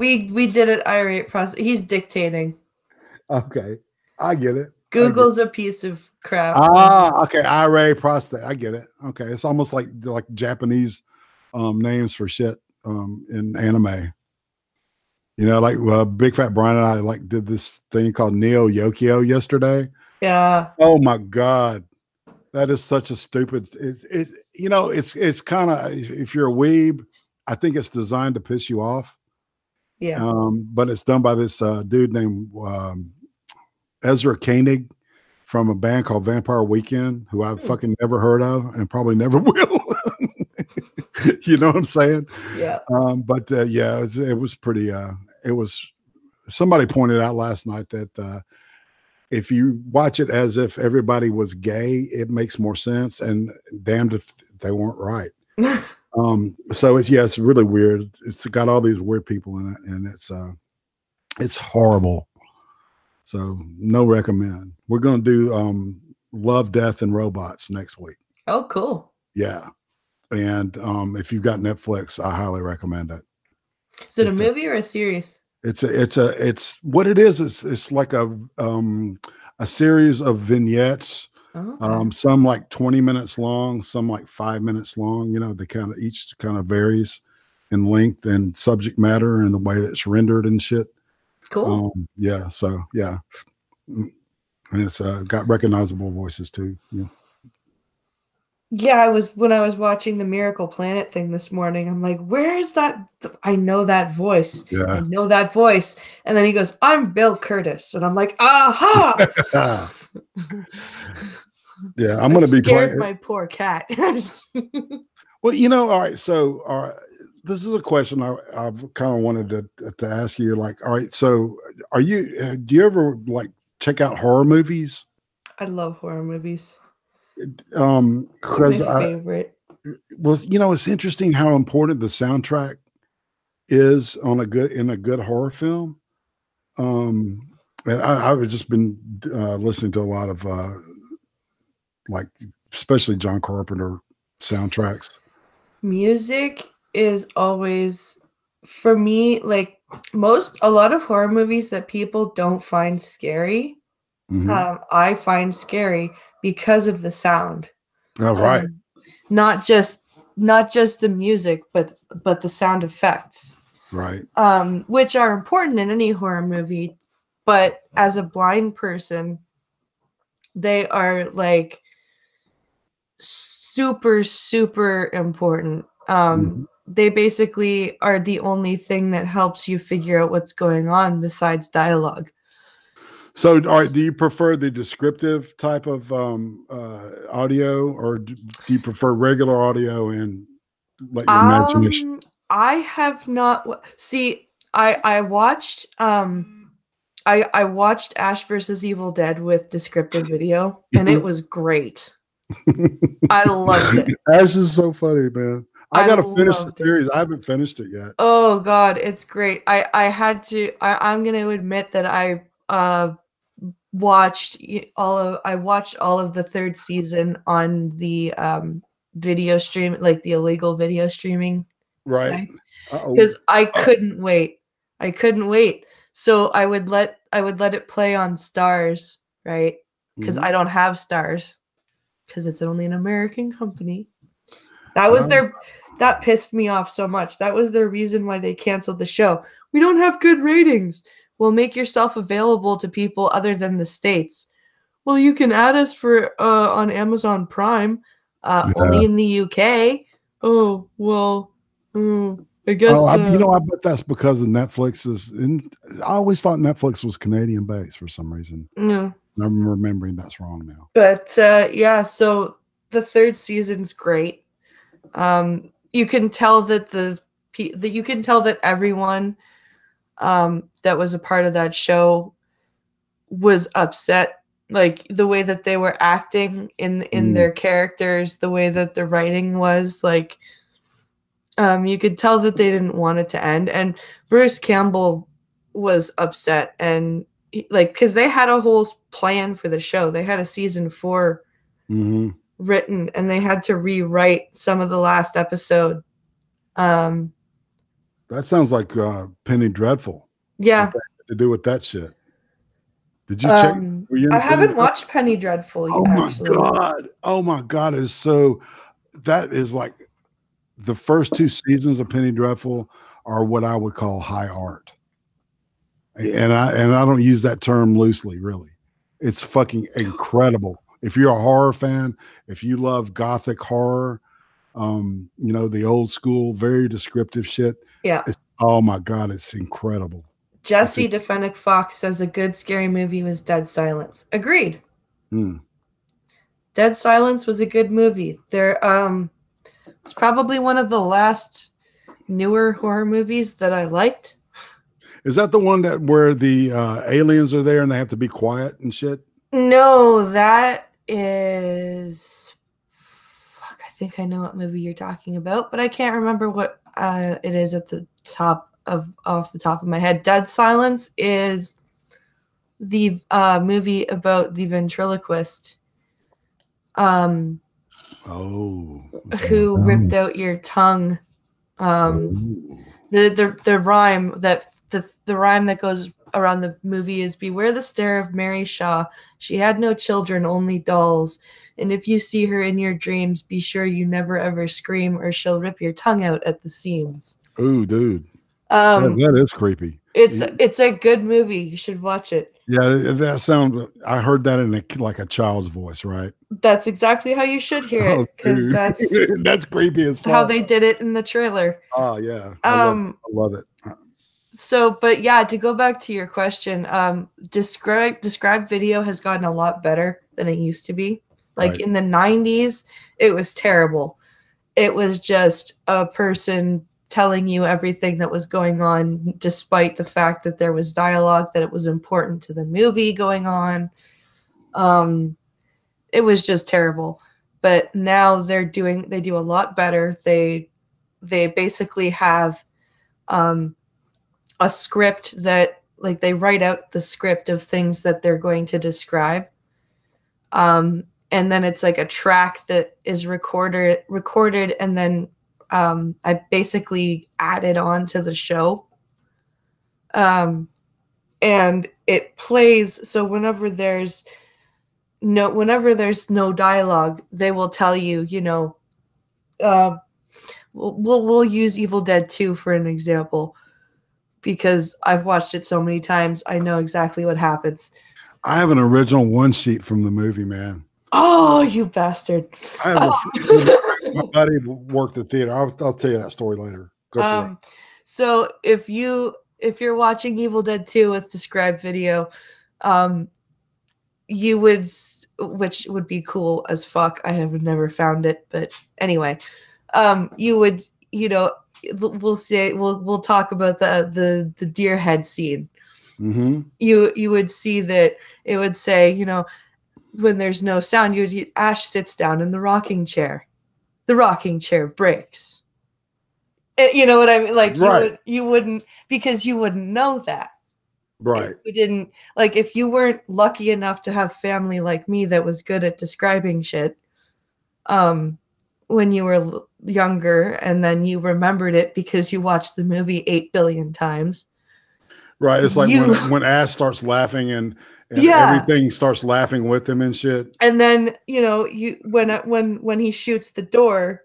We did it. Irate Prostate. He's dictating. Okay, I get it. Google's a piece of crap. Okay. Irate Prostate. I get it. Okay, it's almost like Japanese names for shit in anime. Like Big Fat Brian and I did this thing called Neo Yokio yesterday. Yeah. Oh my god. That is such a stupid. It's kind of, if you're a weeb, I think it's designed to piss you off. Yeah. But it's done by this dude named Ezra Koenig from a band called Vampire Weekend, who I've fucking never heard of and probably never will. You know what I'm saying? Yeah. It was pretty. It was. Somebody pointed out last night that. If you watch it as if everybody was gay, it makes more sense. And damned if they weren't right. So it's really weird. It's got all these weird people in it, and it's horrible. So no recommend. We're going to do Love, Death, and Robots next week. Oh, cool. Yeah. And if you've got Netflix, I highly recommend it. Is it a movie or a series? It's what it is. It's like a series of vignettes. Okay. Some like 20 minutes long, some like 5 minutes long. They each kind of varies in length and subject matter and the way that it's rendered and shit. Cool. Yeah. So yeah, and it's got recognizable voices too. Yeah. Yeah, when I was watching the Miracle Planet thing this morning, I'm like, where is that? I know that voice. Yeah. I know that voice. And then he goes, I'm Bill Curtis. And I'm like, aha! Yeah, I'm going to be scared my poor cat. Well, all right. So this is a question I've kind of wanted to ask you. Like, all right, so do you ever check out horror movies? I love horror movies. My favorite. It's interesting how important the soundtrack is in a good horror film. And I've just been listening to a lot of especially John Carpenter soundtracks. Music is always, for me, a lot of horror movies that people don't find scary, I find scary because of the sound. Oh, right. Not just the music, but the sound effects. Right. Which are important in any horror movie, but as a blind person, they are super, super important. they basically are the only thing that helps you figure out what's going on besides dialogue. So, do you prefer the descriptive type of audio, or do you prefer regular audio and let your imagination? I have not see. I watched I watched Ash versus Evil Dead with descriptive video, and it was great. I loved it. Ash is so funny, man. I gotta finish the series. I haven't finished it yet. Oh God, it's great. I'm gonna admit that I watched all of the third season on the video stream, like the illegal video streaming sites, because I couldn't wait. So I would let it play on Stars, right? Because I don't have Stars, because it's only an American company. That pissed me off so much. That was their reason why they canceled the show. We don't have good ratings. Well, make yourself available to people other than the States. Well, you can add us for on Amazon Prime, only in the UK. Oh, well, I guess. I bet that's because of Netflix. I always thought Netflix was Canadian based for some reason. No. I'm remembering that's wrong now. But yeah, so the third season's great. You can tell that everyone that was a part of that show was upset, like the way that they were acting in their characters, the way that the writing was, like you could tell that they didn't want it to end. And Bruce Campbell was upset, and because they had a whole plan for the show. They had a season 4 written, and they had to rewrite some of the last episode. That sounds like Penny Dreadful. Yeah. To do with that shit. Did you check? I haven't watched Penny Dreadful yet. Oh my God. That is like the first 2 seasons of Penny Dreadful are what I would call high art. And I don't use that term loosely, really. It's fucking incredible. If you're a horror fan, if you love gothic horror, the old school, very descriptive shit. Yeah. Oh my God, it's incredible. Jesse DeFennick Fox says a good scary movie was Dead Silence. Agreed. Dead Silence was a good movie. It's probably one of the last newer horror movies that I liked. Is that the one where the aliens are there and they have to be quiet and shit? No, that is. Fuck, I think I know what movie you're talking about, but I can't remember what it is off the top of my head. Dead Silence is the movie about the ventriloquist. Who ripped out your tongue? The rhyme that. The rhyme that goes around the movie is "Beware the stare of Mary Shaw. She had no children, only dolls. And if you see her in your dreams, be sure you never ever scream, or she'll rip your tongue out at the seams." Ooh, dude, that is creepy. It's a good movie. You should watch it. Yeah, that sounds. I heard that in like a child's voice, right? That's exactly how you should hear it, because that's creepy as fuck. How they did it in the trailer. Oh yeah, I love it. So, but yeah, to go back to your question, described video has gotten a lot better than it used to be. Like in the 90s, it was terrible. It was just a person telling you everything that was going on, despite the fact that there was dialogue, that it was important to the movie going on. It was just terrible. But now they do a lot better. They basically have a script that, like, they write out the script of things that they're going to describe. And then it's like a track that is recorded and then I basically added on to the show. And it plays, so whenever there's no dialogue, they will tell you, we'll use Evil Dead 2 for an example, because I've watched it so many times. I know exactly what happens. I have an original one sheet from the movie, man. Oh, you bastard. I have my buddy worked the theater. I'll tell you that story later. Go for it. So if you're watching Evil Dead 2 with described video, you would, which would be cool as fuck. I have never found it, but anyway, you would, we'll talk about the deer head scene. Mm-hmm. You would see that it would say, when there's no sound, Ash sits down in the rocking chair. The rocking chair breaks. You know what I mean? Like, right. you wouldn't, because you wouldn't know that. Right. If you didn't, like, if you weren't lucky enough to have family like me that was good at describing shit, when you were younger, and then you remembered it because you watched the movie 8 billion times. Right. It's like when Ash starts laughing and everything starts laughing with him and shit. And then, when he shoots the door,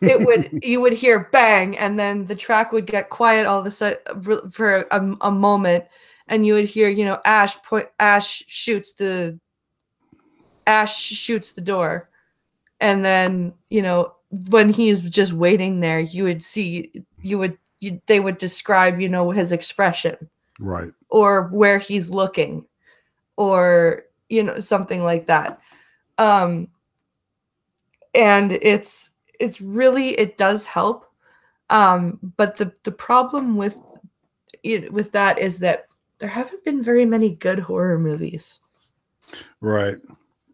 you would hear bang, and then the track would get quiet all of a sudden for a moment, and you would hear, Ash shoots the door, and then when he's just waiting there, you would see they would describe his expression, right, or where he's looking, or something like that, and it's really, it does help, but the problem with that is that there haven't been very many good horror movies. Right.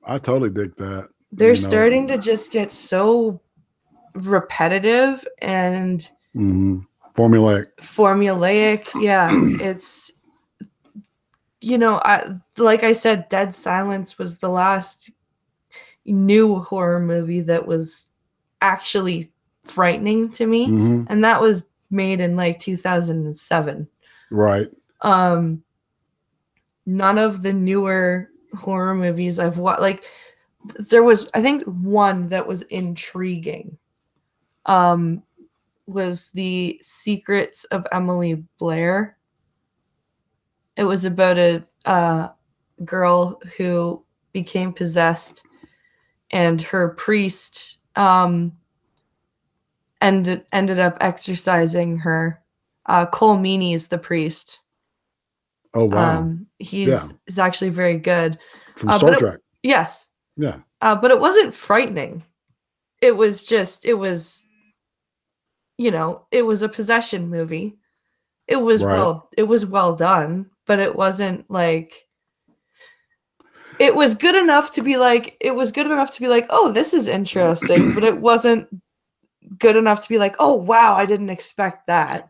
I totally dig that. They're starting to just get so repetitive and formulaic. Yeah. It's, like I said, Dead Silence was the last new horror movie that was actually frightening to me, and that was made in like 2007. Right. None of the newer horror movies I've watched, like, there was, I think, one that was intriguing, was The Secrets of Emily Blair. It was about a girl who became possessed, and her priest ended up exorcising her. Cole Meany is the priest. Oh wow! He's actually very good. From Star Trek. Yes. Yeah. But it wasn't frightening. It was a possession movie. It was well done, but it wasn't like, it was good enough to be like, oh, this is interesting, but it wasn't good enough to be like, oh wow, I didn't expect that.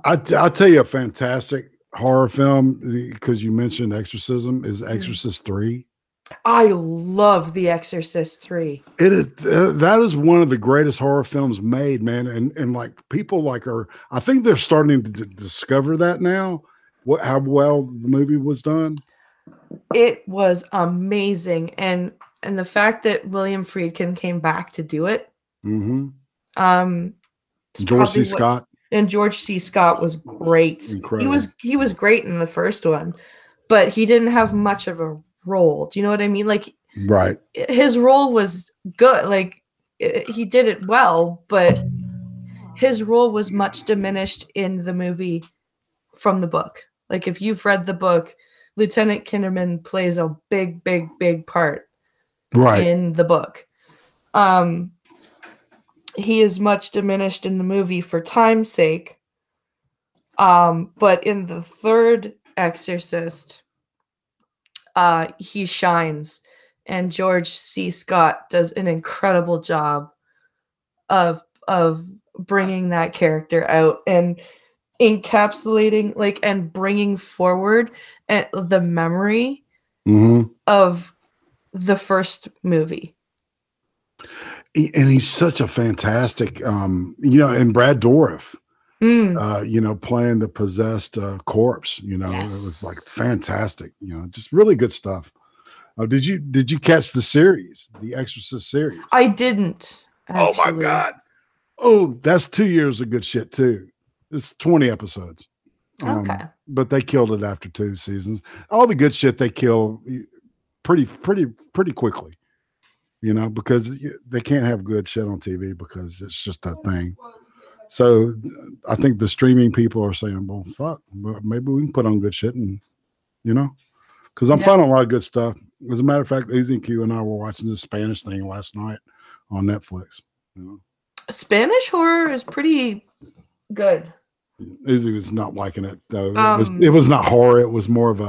I'll tell you a fantastic horror film, because you mentioned Exorcism, is Exorcist 3. I love The Exorcist 3. It is that is one of the greatest horror films made, man, and like people I think they're starting to discover that now, how well the movie was done. It was amazing, and the fact that William Friedkin came back to do it. George C. Scott. And George C. Scott was great. Incredible. He was great in the first one, but he didn't have much of a role. Do you know what I mean? Like, right. His role was good. Like, he did it well, but his role was much diminished in the movie from the book. Like, if you've read the book, Lieutenant Kinderman plays a big, big, big part in the book. He is much diminished in the movie for time's sake. But in the third Exorcist, he shines, and George C. Scott does an incredible job of bringing that character out and encapsulating, like, and bringing forward the memory of the first movie. And he's such a fantastic, and Brad Dourif, playing the possessed corpse, It was like fantastic, just really good stuff. Did you catch the series, the Exorcist series? I didn't. Actually. Oh my God. Oh, that's 2 years of good shit too. It's 20 episodes. Okay. But they killed it after 2 seasons. All the good shit they kill pretty quickly, because they can't have good shit on TV because it's just a thing. So I think the streaming people are saying, well, fuck, maybe we can put on good shit and, because I'm finding a lot of good stuff. As a matter of fact, EZQ and I were watching this Spanish thing last night on Netflix. Spanish horror is pretty good. Izzy was not liking it though. It was not horror. It was more of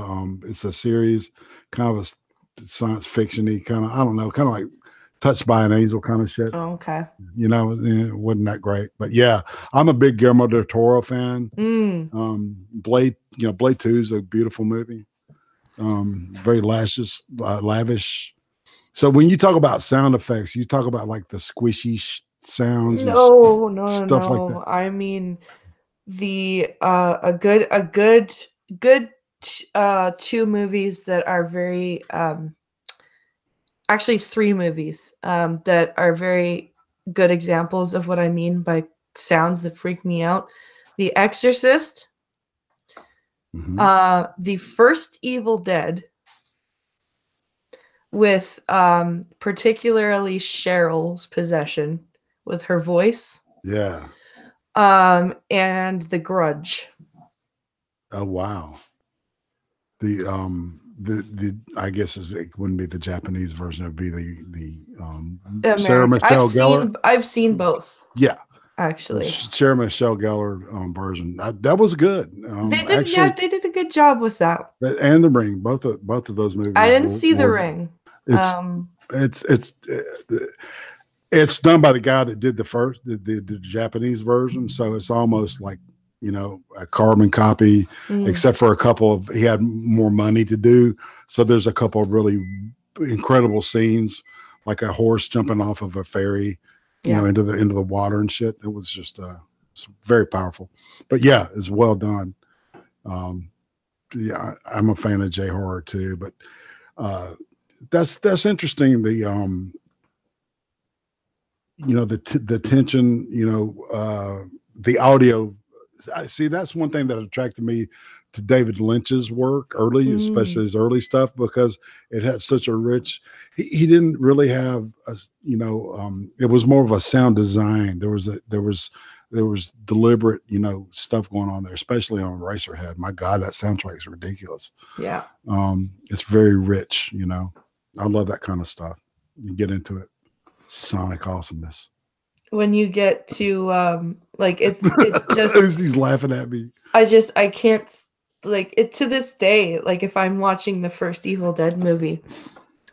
it's a series, kind of a science fiction-y kind of, I don't know, kind of like Touched by an Angel kind of shit. Oh, okay. It wasn't that great, but yeah, I'm a big Guillermo del Toro fan. Blade 2 is a beautiful movie. Very lavish. So when you talk about sound effects, you talk about like the squishy sounds. No, stuff like that. I mean, a good 2 movies that are very actually 3 movies that are very good examples of what I mean by sounds that freak me out. The Exorcist, the first Evil Dead, with particularly Cheryl's possession with her voice. Yeah. And The Grudge. Oh wow. The I guess it wouldn't be the Japanese version. It'd be the Sarah Michelle Gellar. I've seen both. Yeah, actually, Sarah Michelle Gellar version. That was good. They did a good job with that. And The Ring, both of those movies. I didn't see The Ring. It's done by the guy that did the Japanese version, so it's almost like a carbon copy, except for he had more money to do. So there's a couple of really incredible scenes, like a horse jumping off of a ferry, into the water and shit. It was just it's very powerful. But yeah, it's well done. Yeah, I'm a fan of J horror too, but that's interesting. The the tension, the audio. I see that's one thing that attracted me to David Lynch's work early, especially his early stuff, because it had such a rich, he didn't really have it was more of a sound design. There was deliberate, stuff going on there, especially on Eraserhead. My God, that soundtrack is ridiculous. Yeah. It's very rich, I love that kind of stuff. You get into it. Sonic awesomeness. When you get to it's just he's laughing at me. I can't it to this day. Like if I'm watching the first Evil Dead movie,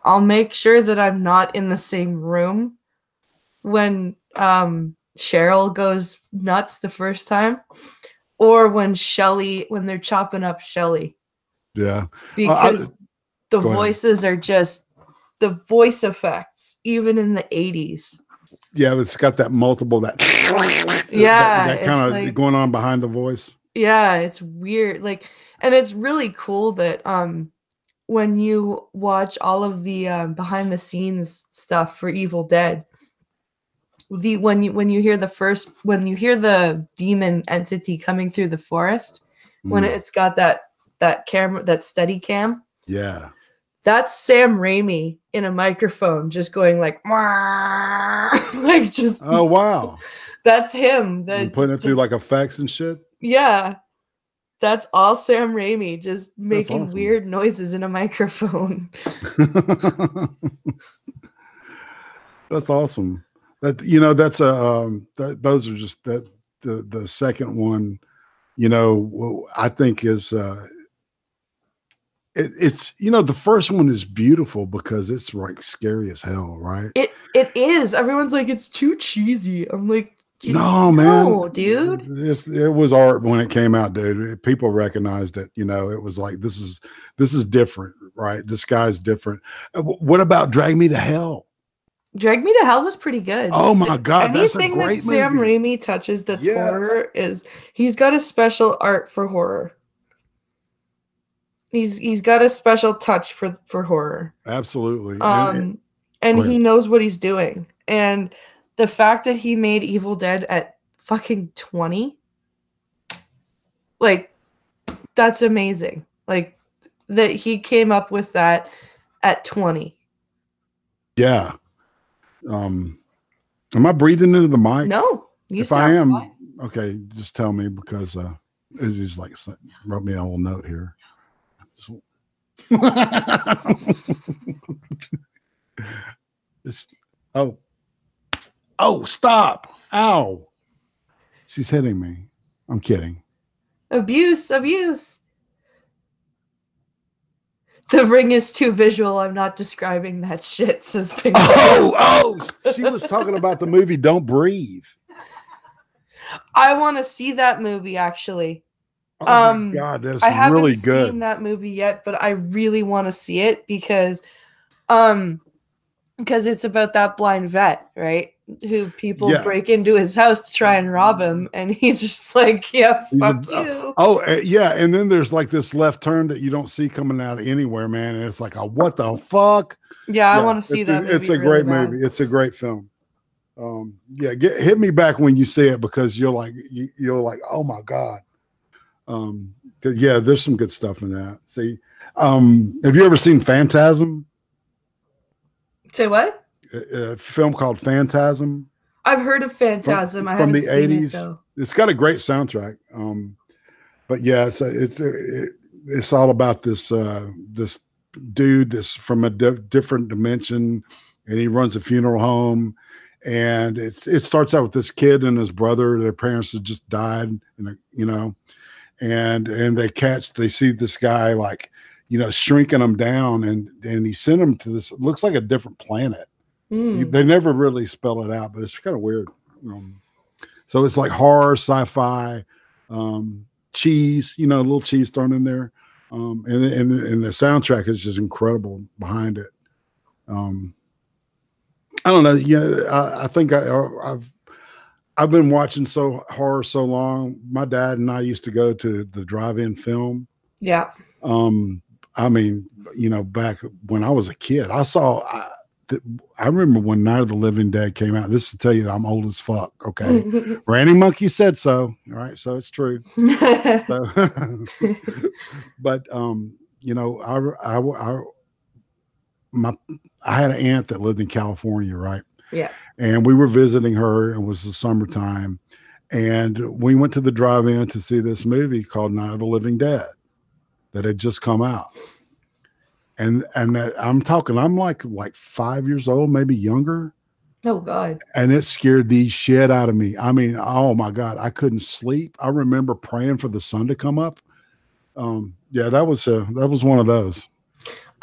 I'll make sure that I'm not in the same room when Cheryl goes nuts the first time, or when they're chopping up Shelly. Yeah, because the voices are just the voice effects, even in the 80s. Yeah, it's got that multiple that kind of going on behind the voice. Yeah, it's weird. And it's really cool that when you watch all of the behind the scenes stuff for Evil Dead, when you hear the demon entity coming through the forest, when it's got that camera, that steady cam. Yeah. That's Sam Raimi in a microphone just going like just oh wow. That's him. That's putting it through like effects and shit. Yeah. That's all Sam Raimi, just making awesome. weird noises in a microphone. That's awesome. That that's those are just the second one, I think is it's the first one is beautiful because it's like scary as hell, right? It is. Everyone's like, it's too cheesy. I'm like, no, man. No, dude. It was art when it came out, dude. People recognized it. It was like, this is different, right? This guy's different. What about Drag Me to Hell? Drag Me to Hell was pretty good. Oh my God, anything that Sam Raimi touches that's horror he's got a special art for horror. He's got a special touch for horror. Absolutely. And he knows what he's doing. And the fact that he made Evil Dead at fucking 20, that's amazing. That he came up with that at 20. Yeah. Am I breathing into the mic? No, if I am, fine. Okay, just tell me because it's just like wrote me a little note here. Oh, stop. Ow. She's hitting me. I'm kidding. Abuse. The Ring is too visual. I'm not describing that shit, says Pink. She was talking about the movie Don't Breathe. I want to see that movie, actually. Oh my God, that's I haven't really good. seen that movie yet, but I really want to see it because it's about that blind vet, right? Who people break into his house to try and rob him, and he's just like, yeah, fuck you. Yeah, and then there's like this left turn that you don't see coming out of anywhere, man, and it's like, what the fuck? Yeah, I want to see that movie. It's a great movie. It's a great film. Hit me back when you see it because you're like, oh my God. There's some good stuff in that. See, have you ever seen Phantasm? Say what? A film called Phantasm. I've heard of Phantasm. I haven't seen it, though. It's got a great soundtrack. But yeah, it's all about this this dude that's from a different dimension, and he runs a funeral home. And it starts out with this kid and his brother. Their parents had just died, and they see this guy like, shrinking them down, and he sent them to this, looks like a different planet. They never really spell it out, but it's kind of weird. So it's like horror, sci-fi, cheese, a little cheese thrown in there. And the soundtrack is just incredible behind it. I don't know. Yeah, I think I've been watching horror so long. My dad and I used to go to the drive-in film. Yeah. I mean, back when I was a kid, I remember when Night of the Living Dead came out. This to tell you that I'm old as fuck. Okay. Randy Monkey said so. All right. So it's true. But, I had an aunt that lived in California. Right. Yeah. And we were visiting her, and it was the summertime. And we went to the drive-in to see this movie called Night of the Living Dead that had just come out. And I'm like 5 years old, maybe younger. Oh God. And it scared the shit out of me. I mean, oh my God, I couldn't sleep. I remember praying for the sun to come up. That was one of those.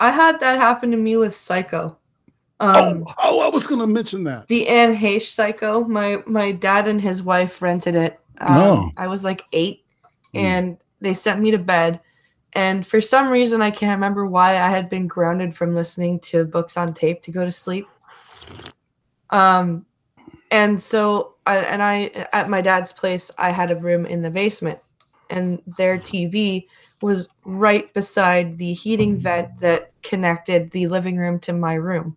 I had that happen to me with Psycho. I was going to mention that. The Anne Heche Psycho. My dad and his wife rented it. I was like 8, and they sent me to bed. And for some reason, I can't remember why, I had been grounded from listening to books on tape to go to sleep. And so I at my dad's place, I had a room in the basement, and their TV was right beside the heating vent that connected the living room to my room.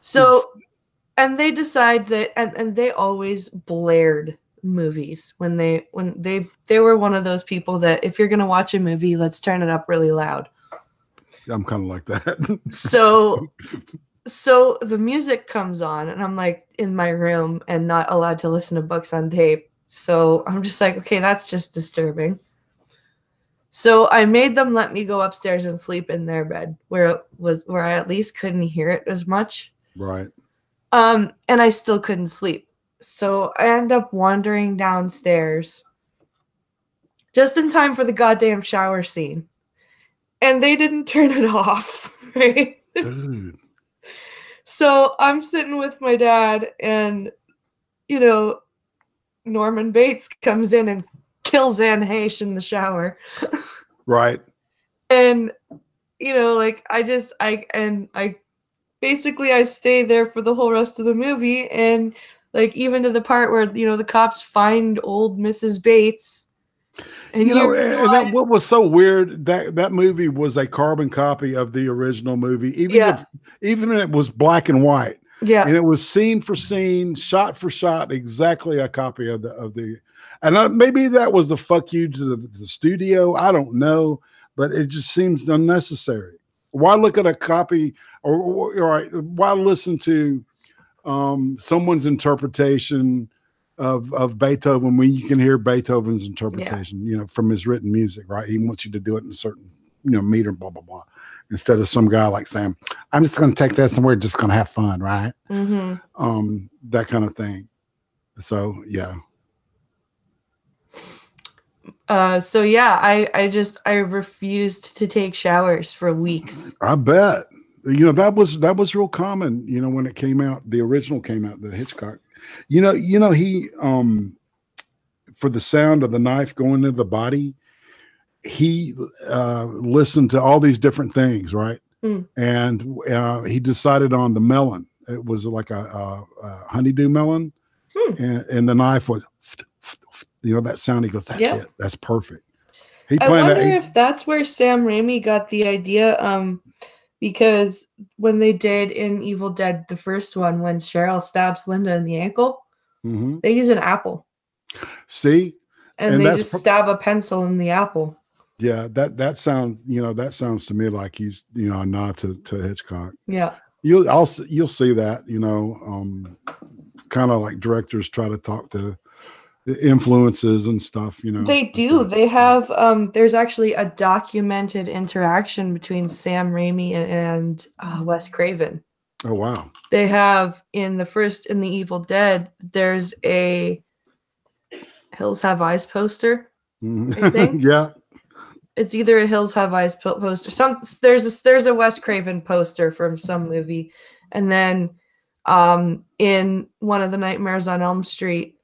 So, and they decide that, and they always blared movies when they were one of those people that if you're going to watch a movie, let's turn it up really loud. I'm kind of like that. So the music comes on, and I'm like in my room and not allowed to listen to books on tape. So I'm just like, okay, that's just disturbing. So I made them let me go upstairs and sleep in their bed where I at least couldn't hear it as much. Right. And I still couldn't sleep. So I end up wandering downstairs just in time for the goddamn shower scene. And they didn't turn it off, right? Dude. So I'm sitting with my dad, and, Norman Bates comes in and kills Anne Heche in the shower. Right. And, I stay there for the whole rest of the movie, and even to the part where, the cops find old Mrs. Bates. And what was so weird, that movie was a carbon copy of the original movie, even if it was black and white. Yeah. And it was scene for scene, shot for shot, exactly a copy of the and maybe that was the fuck you to the studio. I don't know, but it just seems unnecessary. Why look at a copy or why listen to someone's interpretation of Beethoven when you can hear Beethoven's interpretation, you know, from his written music, right? He wants you to do it in a certain, you know, meter, blah, blah, blah. Instead of some guy like saying, I'm just going to take this and we're just going to have fun, right? That kind of thing. So, yeah. So yeah, I refused to take showers for weeks. I bet. You know, that was real common, you know, when it came out, the original came out, the Hitchcock. You know, he for the sound of the knife going into the body, he listened to all these different things, right? And he decided on the melon. It was like a honeydew melon, and the knife was, you know, that sound. He goes, "That's it. That's perfect." I wonder if that's where Sam Raimi got the idea. Because when they did in Evil Dead, the first one, when Cheryl stabs Linda in the ankle, they use an apple. See, and they just stab a pencil in the apple. Yeah, that sounds, you know, that sounds to me like he's, you know, a nod to Hitchcock. Yeah, you'll see that, you know, kind of like directors try to talk to influences and stuff, you know. They do. They have there's actually a documented interaction between Sam Raimi and Wes Craven. Oh wow. They have in the Evil Dead, there's a Hills Have Eyes poster. I think. Yeah. It's either a Hills Have Eyes poster. There's a Wes Craven poster from some movie, and then in one of the Nightmares on Elm Street,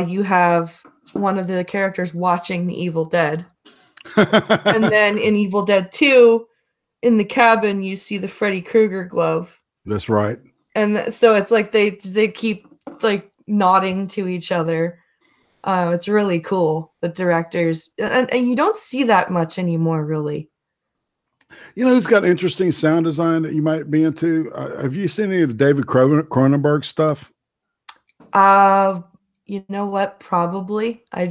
you have one of the characters watching the Evil Dead. And then in Evil Dead 2, in the cabin, you see the Freddy Krueger glove. That's right. And so it's like they keep like nodding to each other. It's really cool. The directors, and you don't see that much anymore, really. You know who's got interesting sound design that you might be into? Have you seen any of the David Cronenberg stuff? You know what? Probably. He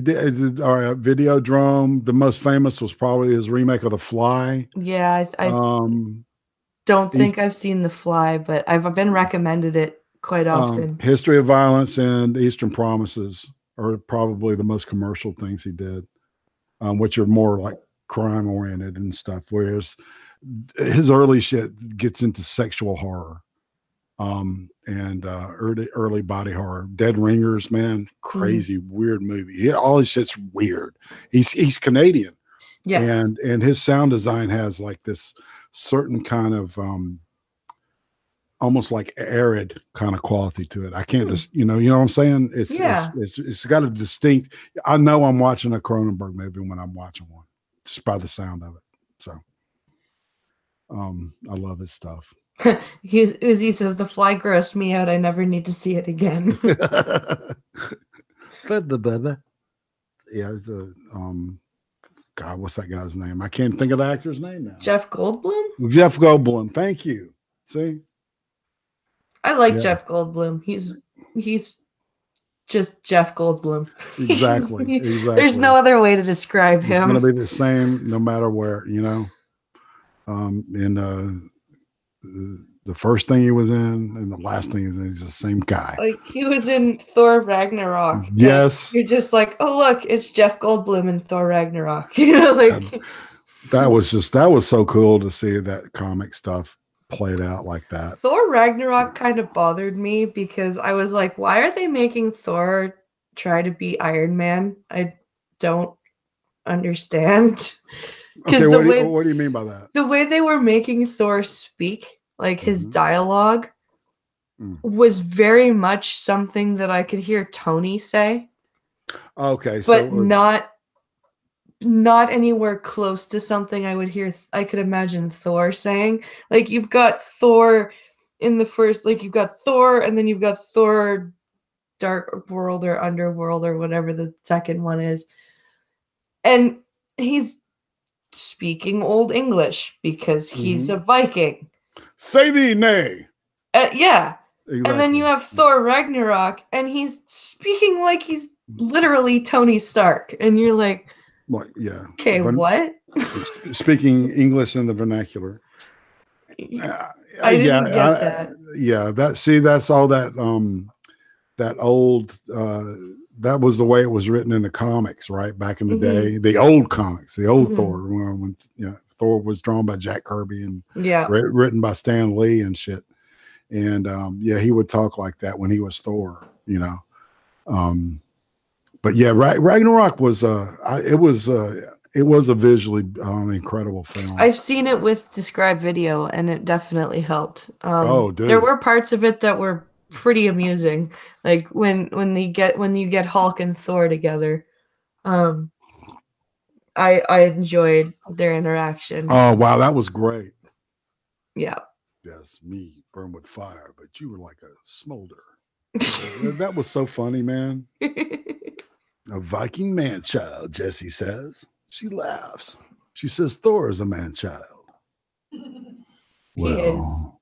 did Videodrome. The most famous was probably his remake of The Fly. Yeah, I don't think I've seen The Fly, but I've been recommended it quite often. History of Violence and Eastern Promises are probably the most commercial things he did, which are more like crime oriented and stuff. Whereas his early shit gets into sexual horror. And early body horror. Dead Ringers, man, crazy, weird movie. All his shit's weird. He's Canadian. Yes. And his sound design has like this certain kind of almost like arid kind of quality to it. I can't just, you know what I'm saying? It's got a distinct, I know I'm watching a Cronenberg movie when I'm watching one, just by the sound of it. So I love his stuff. Uzi says The Fly grossed me out. I never need to see it again. Yeah, it's a God, what's that guy's name? I can't think of the actor's name now. Jeff Goldblum? Jeff Goldblum. Thank you. See? I like Jeff Goldblum. He's just Jeff Goldblum. Exactly. There's no other way to describe him. It's gonna be the same no matter where, you know. The first thing he was in and the last thing he's the same guy. Like he was in Thor Ragnarok. Yes. You're just like, oh look, it's Jeff Goldblum in Thor Ragnarok. You know, like that was so cool to see that comic stuff played out like that. Thor Ragnarok kind of bothered me because I was like, why are they making Thor try to be Iron Man? I don't understand. Okay, what do you mean by that? The way they were making Thor speak, like his dialogue, was very much something that I could hear Tony say. Okay, but not anywhere close to something I could imagine Thor saying. Like you've got Thor in the first, like you've got Thor, and then you've got Thor Dark World or Underworld or whatever the second one is, and he's speaking Old English because he's a Viking. Say thee nay. Yeah. Exactly. And then you have Thor Ragnarok, and he's speaking like he's literally Tony Stark. And you're like, Like, yeah. Okay, what? Speaking English in the vernacular. I didn't get that. Yeah, that's all that that old that was the way it was written in the comics, right? Back in the day. The old comics, the old Thor, when Thor was drawn by Jack Kirby and written by Stan Lee and shit. And he would talk like that when he was Thor, you know. But yeah, Ragnarok was it was a visually incredible film. I've seen it with described video, and it definitely helped. Dude. There were parts of it that were pretty amusing, like when you get Hulk and Thor together. I enjoyed their interaction. Oh wow, that was great. Yeah. Yes, me burn with fire, but you were like a smolder. That was so funny, man. A Viking man child, Jesse says. She laughs. She says Thor is a man child. Well,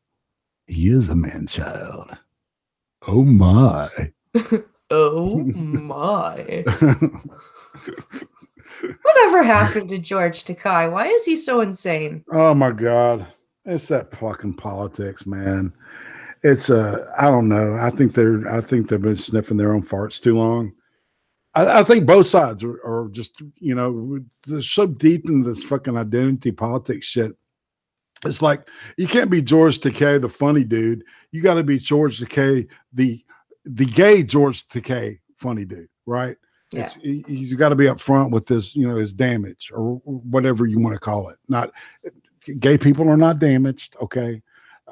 he is a man child. Oh my. Oh my. Whatever happened to George Takei? Why is he so insane? Oh my God. It's that fucking politics, man. It's I don't know. I think they've been sniffing their own farts too long. I think both sides are just, you know, they're so deep in this fucking identity politics shit. It's like you can't be George Takei, the funny dude. You got to be George Takei, the gay George Takei, funny dude, right? Yeah. He's got to be up front with this, you know, his damage or whatever you want to call it. Not gay people are not damaged, okay?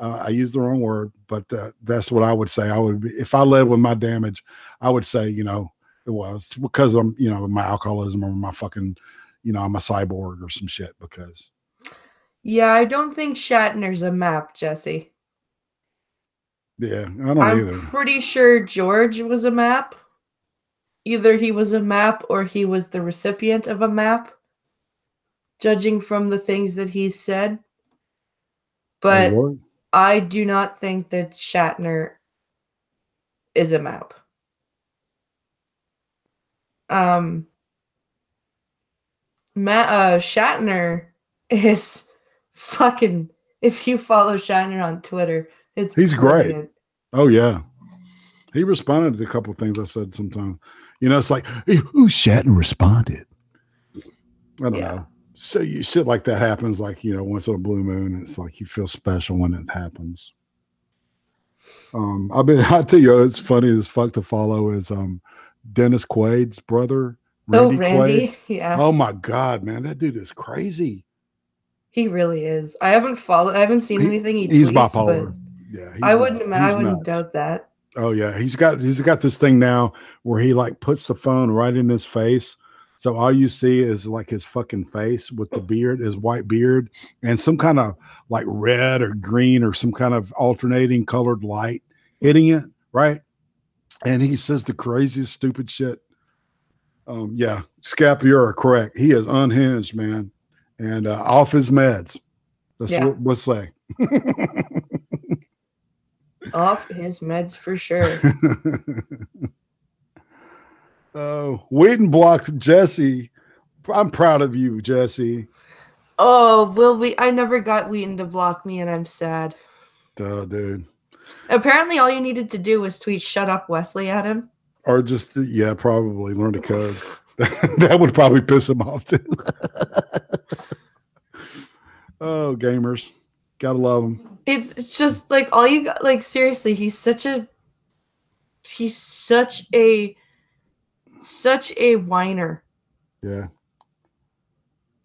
I used the wrong word, but that's what I would say. I would be, if I led with my damage, I would say, you know, it was because I'm, you know, my alcoholism or my fucking, you know, I'm a cyborg or some shit because. Yeah, I don't think Shatner's a map, Jesse. Yeah, I don't either. I'm pretty sure George was a map. Either he was a map or he was the recipient of a map, judging from the things that he said. But I do not think that Shatner is a map. Shatner is fucking, if you follow Shatner on Twitter, he's brilliant. Great. Oh yeah. He responded to a couple of things I said sometime. You know, it's like, ooh, Shatner responded. I don't know. So you shit like that happens, like, you know, once in a blue moon. It's like you feel special when it happens. I tell you, it's funny as fuck to follow is Dennis Quaid's brother. Randy Quaid. Yeah. Oh my God, man, that dude is crazy. He really is. I haven't seen anything he tweets. He's bipolar. Yeah, I wouldn't doubt that. Oh yeah, he's got this thing now where he like puts the phone right in his face, so all you see is like his fucking face with the beard, his white beard, and some kind of like red or green or some kind of alternating colored light hitting it, right? And he says the craziest, stupid shit. Yeah, Scap, you're correct. He is unhinged, man, and off his meds. That's what we'll say. Off his meds for sure. Oh, Whedon blocked Jesse. I'm proud of you, Jesse. Oh, I never got Whedon to block me, and I'm sad. Oh, dude. Apparently, all you needed to do was tweet "Shut up, Wesley" at him. Or just, probably learn to code. That would probably piss him off, too. Oh, gamers. Gotta love him. It's just like all you got, like, seriously, he's such a whiner. Yeah.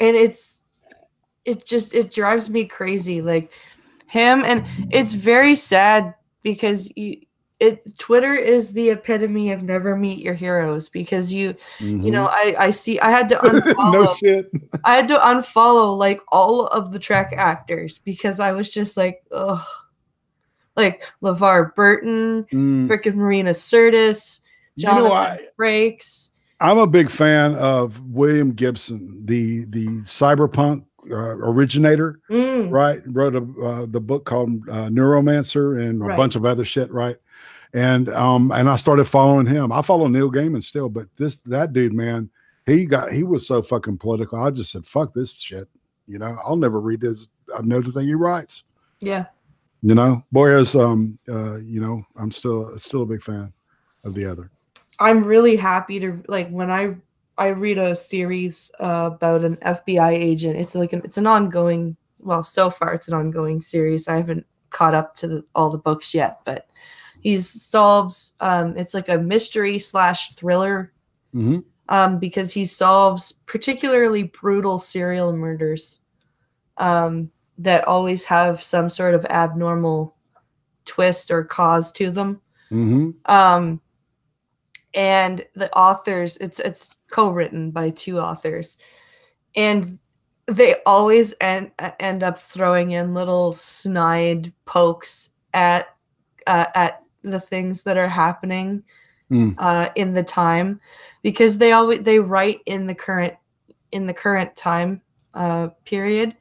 And it drives me crazy. Like him, and it's very sad because Twitter is the epitome of never meet your heroes because you know, I had to unfollow. No shit. I had to unfollow like all of the Trek actors because I was just like, ugh. Like LeVar Burton, freaking Marina Sirtis, Jonathan Frakes. I'm a big fan of William Gibson, the cyberpunk originator, right? Wrote the book called Neuromancer and a bunch of other shit, right? And I started following him. I follow Neil Gaiman still, but that dude, man, he was so fucking political. I just said, fuck this shit. I'll never read another thing he writes. Yeah. Whereas, I'm still a big fan of the other. I'm really happy to when I read a series about an FBI agent. It's it's an ongoing. Well, so far it's an ongoing series. I haven't caught up to all the books yet, but he solves. It's like a mystery / thriller. Mm-hmm. Because he solves particularly brutal serial murders. That always have some sort of abnormal twist or cause to them. Mm-hmm. And the authors, it's co-written by 2 authors, and they always end up throwing in little snide pokes at the things that are happening in the time, because they write in the current time period,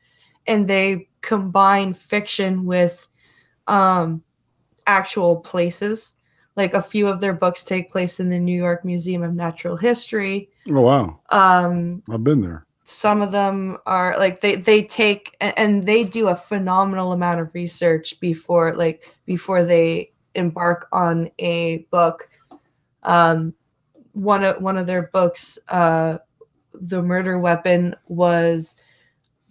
and they combine fiction with actual places. Like a few of their books take place in the New York Museum of Natural History. Oh wow! I've been there. Some of them are they take and they do a phenomenal amount of research before they embark on a book. One of their books, The Murder Weapon, was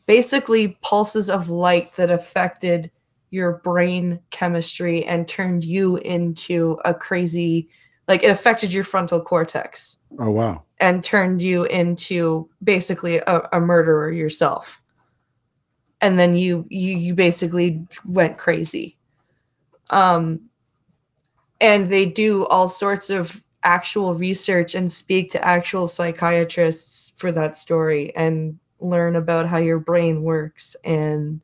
basically pulses of light that affected your brain chemistry and turned you into a crazy, it affected your frontal cortex. Oh, wow. And turned you into basically a murderer yourself. And then you basically went crazy. And they do all sorts of actual research and speak to actual psychiatrists for that story and learn about how your brain works. And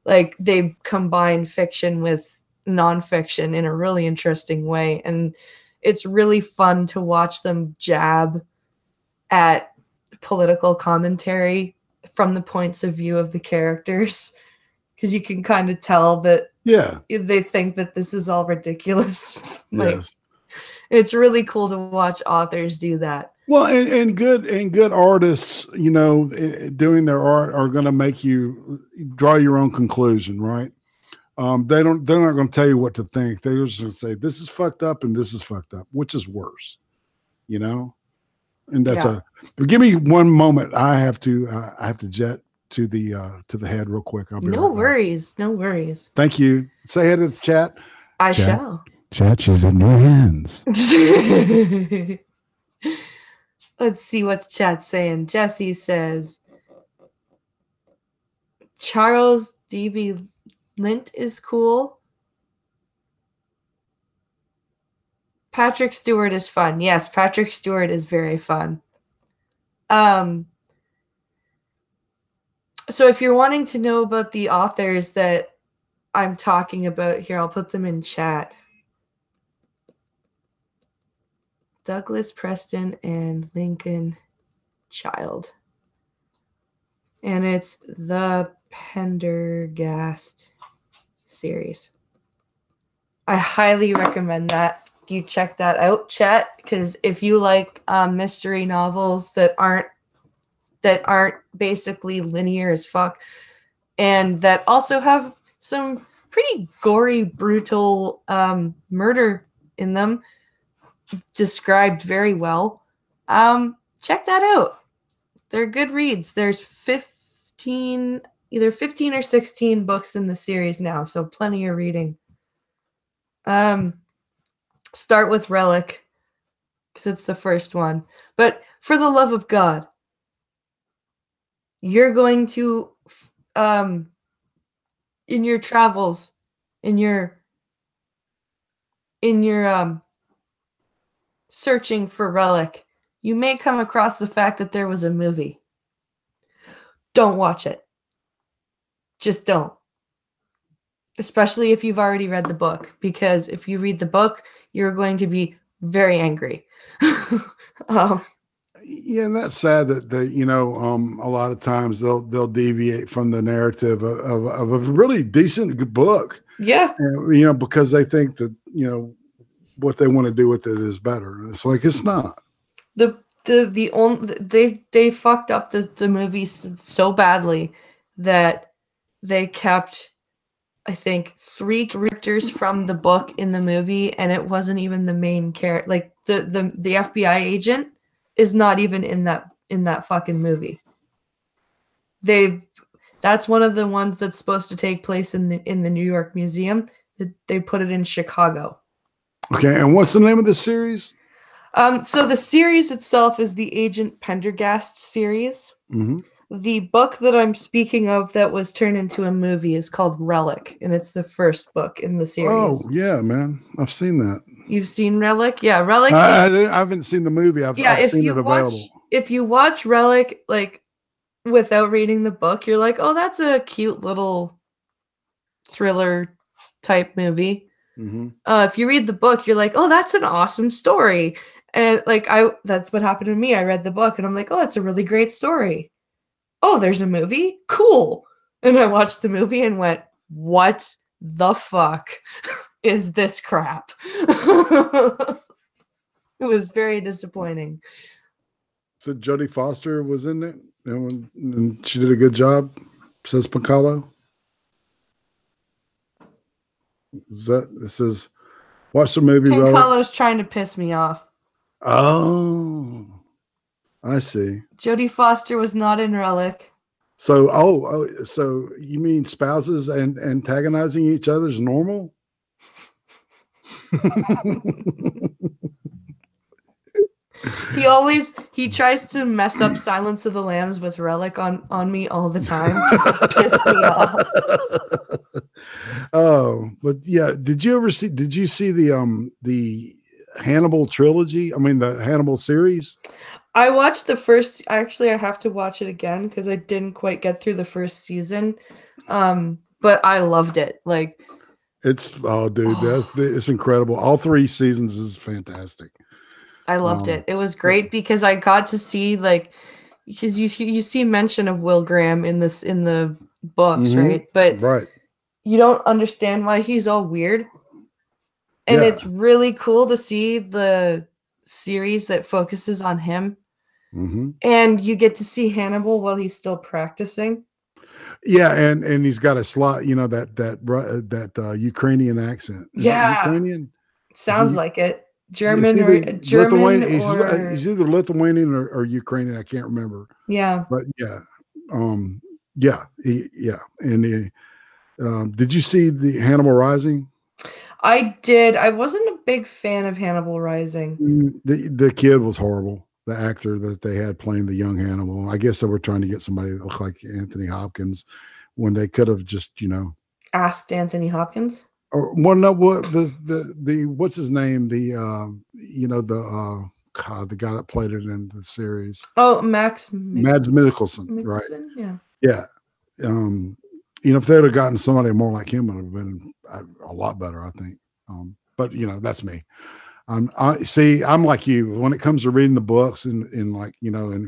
they combine fiction with nonfiction in a really interesting way. And it's really fun to watch them jab at political commentary from the points of view of the characters, because you can kind of tell that they think that this is all ridiculous. Yes. It's really cool to watch authors do that. Well, and good artists, doing their art are going to make you draw your own conclusion, right? They're not going to tell you what to think. They're just going to say this is fucked up and this is fucked up, which is worse, And that's but give me one moment. I have to jet to the head real quick. I'll be no worries. No worries. Thank you. Say hey to the chat. I shall. Chat is in your hands. Let's see what's chat saying. Jesse says Charles D.B. Lint is cool. Patrick Stewart is fun. Yes, Patrick Stewart is very fun. So if you're wanting to know about the authors that I'm talking about here, I'll put them in chat. Douglas Preston and Lincoln Child. And it's the Pendergast series. I highly recommend that you check that out, chat, because if you like mystery novels that aren't basically linear as fuck, and that also have some pretty gory, brutal murder in them, described very well, check that out. They're good reads. There's either 15 or 16 books in the series now, so plenty of reading. Start with Relic, because it's the first one. But for the love of God, you're going to, in your travels, in your searching for Relic, you may come across the fact that there was a movie. Don't watch it. Just don't. Especially if you've already read the book, because if you read the book, you're going to be very angry. Yeah, and that's sad that a lot of times they'll deviate from the narrative of a really decent good book. Yeah. Because they think that what they want to do with it is better. It's like it's not. The the only they fucked up the movie so badly that they kept, I think, 3 characters from the book in the movie, and it wasn't even the main character. Like the FBI agent is not even in that fucking movie. That's one of the ones that's supposed to take place in the New York Museum. They put it in Chicago. Okay, and what's the name of the series? So the series itself is the Agent Pendergast series. Mm-hmm. The book that I'm speaking of that was turned into a movie is called Relic, and it's the first book in the series. Oh, yeah, man. I've seen that. You've seen Relic? Yeah, Relic. I haven't seen the movie. I've seen it available. If you watch Relic, like, without reading the book, you're like, oh, that's a cute little thriller type movie. Mm-hmm. If you read the book, you're like, oh, that's an awesome story. And that's what happened to me. I read the book and I'm like, oh, that's a really great story. Oh, there's a movie? Cool. And I watched the movie and went, what the fuck is this crap? It was very disappointing. So Jodie Foster was in it, and she did a good job, says Piccolo. This is watch the movie. Piccolo's trying to piss me off. Oh, I see. Jodie Foster was not in Relic. So, so you mean spouses and antagonizing each other is normal? He tries to mess up Silence of the Lambs with Relic on me all the time. Just to piss me off. Oh, but yeah, did you see the Hannibal trilogy? I mean, the Hannibal series? I watched the first. Actually, I have to watch it again because I didn't quite get through the first season. But I loved it. Like, it's it's incredible. All 3 seasons is fantastic. I loved it. It was great because I got to see, like, because you see mention of Will Graham in the books, mm-hmm. right? But you don't understand why he's all weird. And it's really cool to see the series that focuses on him. Mm-hmm. And you get to see Hannibal while he's still practicing. Yeah, and he's got a slot, that Ukrainian accent. Is it Ukrainian? Sounds like it. German or Lithuanian. He's either Lithuanian or Ukrainian. I can't remember. Yeah. But and did you see the Hannibal Rising? I did. I wasn't a big fan of Hannibal Rising. The kid was horrible. The actor that they had playing the young Hannibal. I guess they were trying to get somebody that looked like Anthony Hopkins when they could have just, asked Anthony Hopkins. Or what the what's his name? The the guy that played it in the series. Oh, Mads Mikkelsen, right? Yeah. If they would have gotten somebody more like him, it would have been a lot better, I think. But that's me. I'm like you when it comes to reading the books and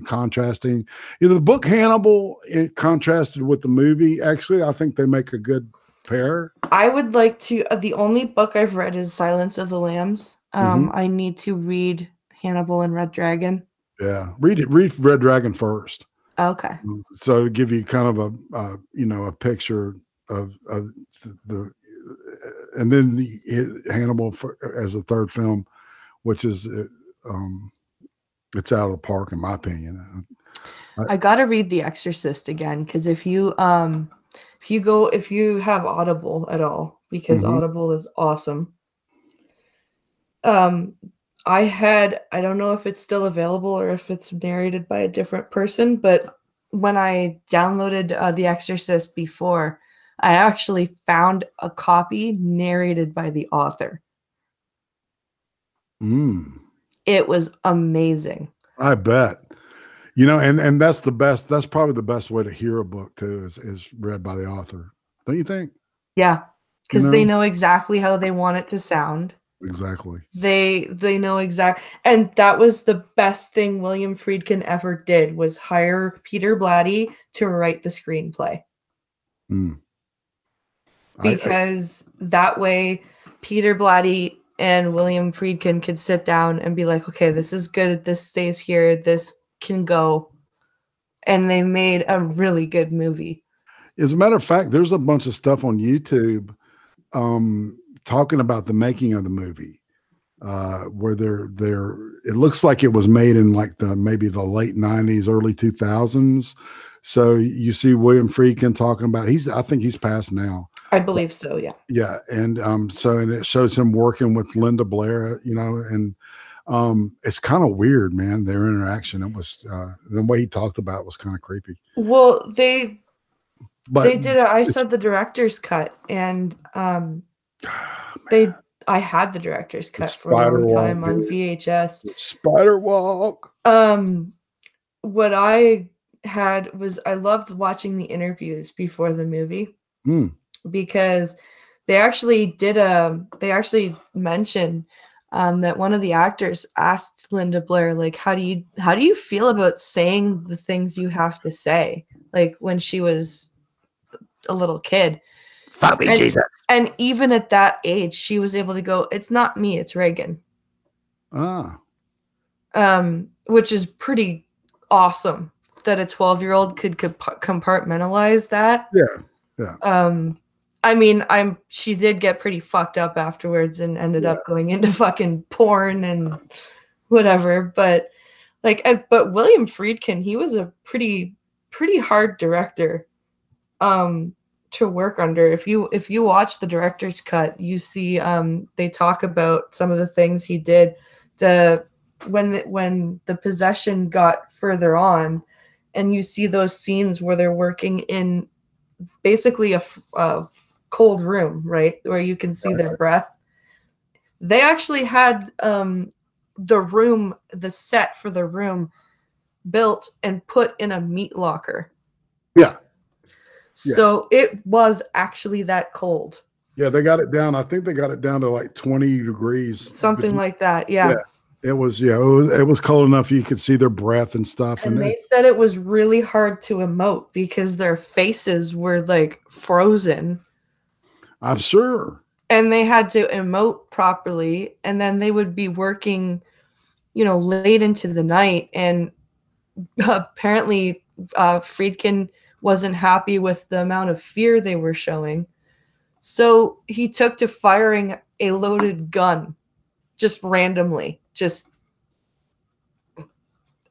contrasting. The book Hannibal, it contrasted with the movie. Actually, I think they make a good pair. I would like to. The only book I've read is Silence of the Lambs. I need to read Hannibal and Red Dragon. Yeah, read Red Dragon first. Okay. So to give you kind of a picture of the and then the Hannibal as a third film, which is it's out of the park in my opinion. I got to read The Exorcist again because if you have Audible at all, because Audible is awesome. I don't know if it's still available or if it's narrated by a different person, but when I downloaded The Exorcist before, I actually found a copy narrated by the author. It was amazing. I bet. And that's the best. That's probably the best way to hear a book too, is read by the author. Don't you think? Yeah, because they know exactly how they want it to sound. Exactly. They know and that was the best thing William Friedkin ever did, was hire Peter Blatty to write the screenplay. Because that way Peter Blatty and William Friedkin could sit down and be like, okay, this is good. This stays here. This can go. And they made a really good movie. As a matter of fact, there's a bunch of stuff on YouTube talking about the making of the movie, where it looks like it was made in like maybe the late 90s, early 2000s. So you see William Friedkin talking about, I think he's passed now. I believe so, yeah. Yeah. And and it shows him working with Linda Blair, and it's kind of weird, man, their interaction. It was the way he talked about it was kind of creepy. Well, they did it. I saw the director's cut, and I had the director's cut for a long time on VHS. Spider walk. What I had was, I loved watching the interviews before the movie because they actually mentioned that one of the actors asked Linda Blair, like, how do you feel about saying the things you have to say, like when she was a little kid? Fuck me, Jesus. And even at that age, she was able to go, it's not me, it's Reagan. Which is pretty awesome that a 12-year-old could compartmentalize that. Yeah. I mean, she did get pretty fucked up afterwards and ended up going into fucking porn and whatever. But but William Friedkin, he was a pretty hard director to work under. If you watch the director's cut, you see they talk about some of the things he did. When the possession got further on, and you see those scenes where they're working in basically a cold room, right, where you can see their breath. They actually had the set for the room built and put in a meat locker. Yeah. So it was actually that cold. Yeah, they got it down. I think they got it down to like 20 degrees. Something like that. Yeah. It was cold enough you could see their breath and stuff. And they said it was really hard to emote because their faces were like frozen. I'm sure. And they had to emote properly. And then they would be working, late into the night. And apparently Friedkin wasn't happy with the amount of fear they were showing. So he took to firing a loaded gun just randomly.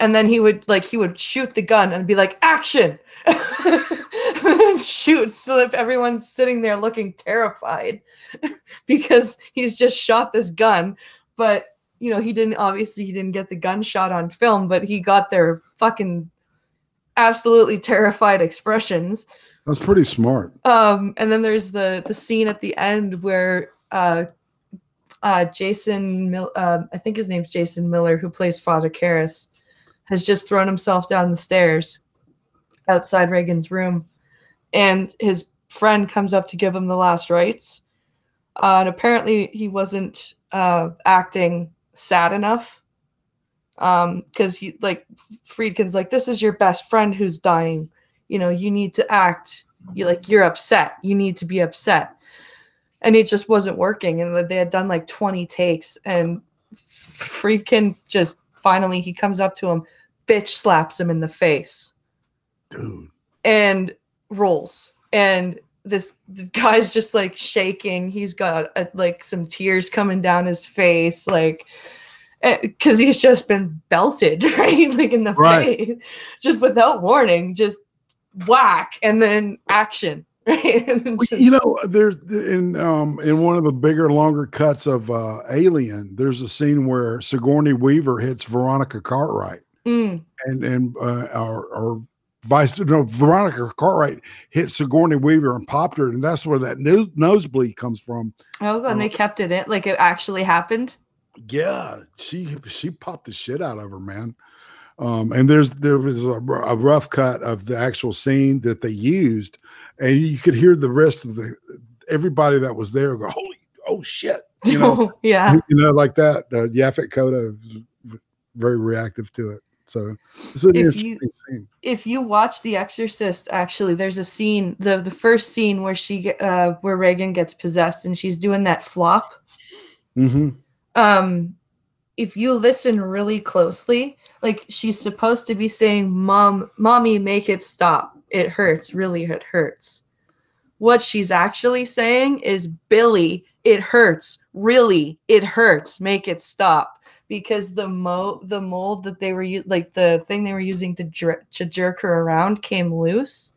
And then he would shoot the gun and be like, action, and shoot. So if everyone's sitting there looking terrified because he's just shot this gun, but he didn't get the gunshot on film, but he got their fucking absolutely terrified expressions. That's pretty smart. And then there's the scene at the end where Jason, I think his name's Jason Miller, who plays Father Karras, has just thrown himself down the stairs outside Reagan's room, and his friend comes up to give him the last rites. And apparently he wasn't acting sad enough, because Friedkin's like, this is your best friend who's dying. You need to act. You're upset. You need to be upset. And it just wasn't working. And they had done like 20 takes. And Friedkin just finally, he comes up to him, bitch slaps him in the face. Dude. And rolls. And the guy's just like shaking. He's got some tears coming down his face. Because he's just been belted, right? In the face. Just without warning. Just whack. And then action. Right? There's in one of the bigger, longer cuts of Alien, there's a scene where Sigourney Weaver hits Veronica Cartwright, and Veronica Cartwright hit Sigourney Weaver and popped her, and that's where that nosebleed comes from. Oh, and they kept it in, like it actually happened. Yeah, she popped the shit out of her, man. And there was a rough cut of the actual scene that they used, and you could hear the rest of everybody that was there go, oh shit, yeah, like that. Yaphet Kotto was very reactive to it. So it's an interesting scene. If you watch The Exorcist, actually, there's a scene, the first scene where where Reagan gets possessed and she's doing that flop. If you listen really closely, like she's supposed to be saying, mommy, make it stop. It hurts. Really, it hurts. What she's actually saying is, Billy, it hurts. Really, it hurts. Make it stop. Because the mold that they were like the thing they were using to jerk her around came loose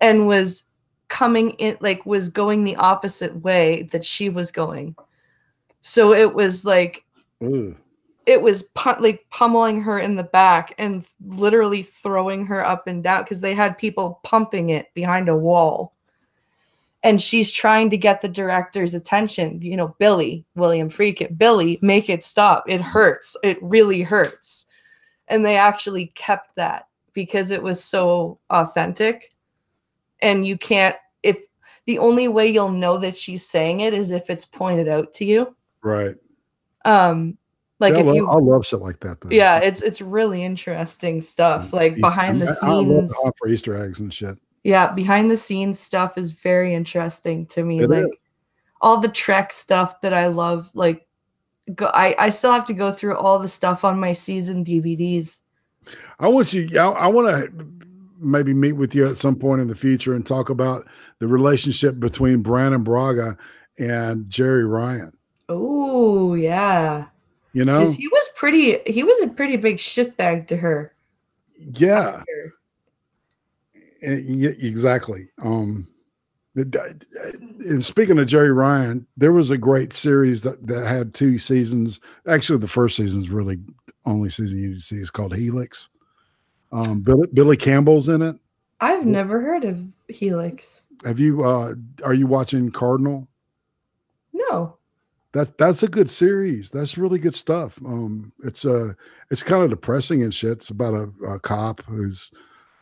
and was coming in, like was going the opposite way that she was going. So it was like it was like pummeling her in the back and literally throwing her up and down because they had people pumping it behind a wall. And she's trying to get the director's attention. You know, Billy, William Friedkin, Billy, make it stop. It hurts. It really hurts. And they actually kept that because it was so authentic. And you can't, if the only way you'll know that she's saying it is if it's pointed out to you. Right. Like yeah, if you, I love shit like that though. Yeah, it's really interesting stuff. Like behind the scenes. I love for Easter eggs and shit. Yeah, behind the scenes stuff is very interesting to me. All the Trek stuff that I love. Like, I still have to go through all the stuff on my season DVDs. I want to maybe meet with you at some point in the future and talk about the relationship between Brandon Braga and Jerry Ryan. Oh yeah, you know, because he was a pretty big shitbag to her. Yeah. Exactly. And speaking of Jerry Ryan, there was a great series that had 2 seasons. Actually, the first season is really only season you need to see. It's called Helix. Billy Campbell's in it. I've never heard of Helix. Have you? Are you watching Cardinal? No. That's a good series. That's really good stuff. It's kind of depressing and shit. It's about a cop who's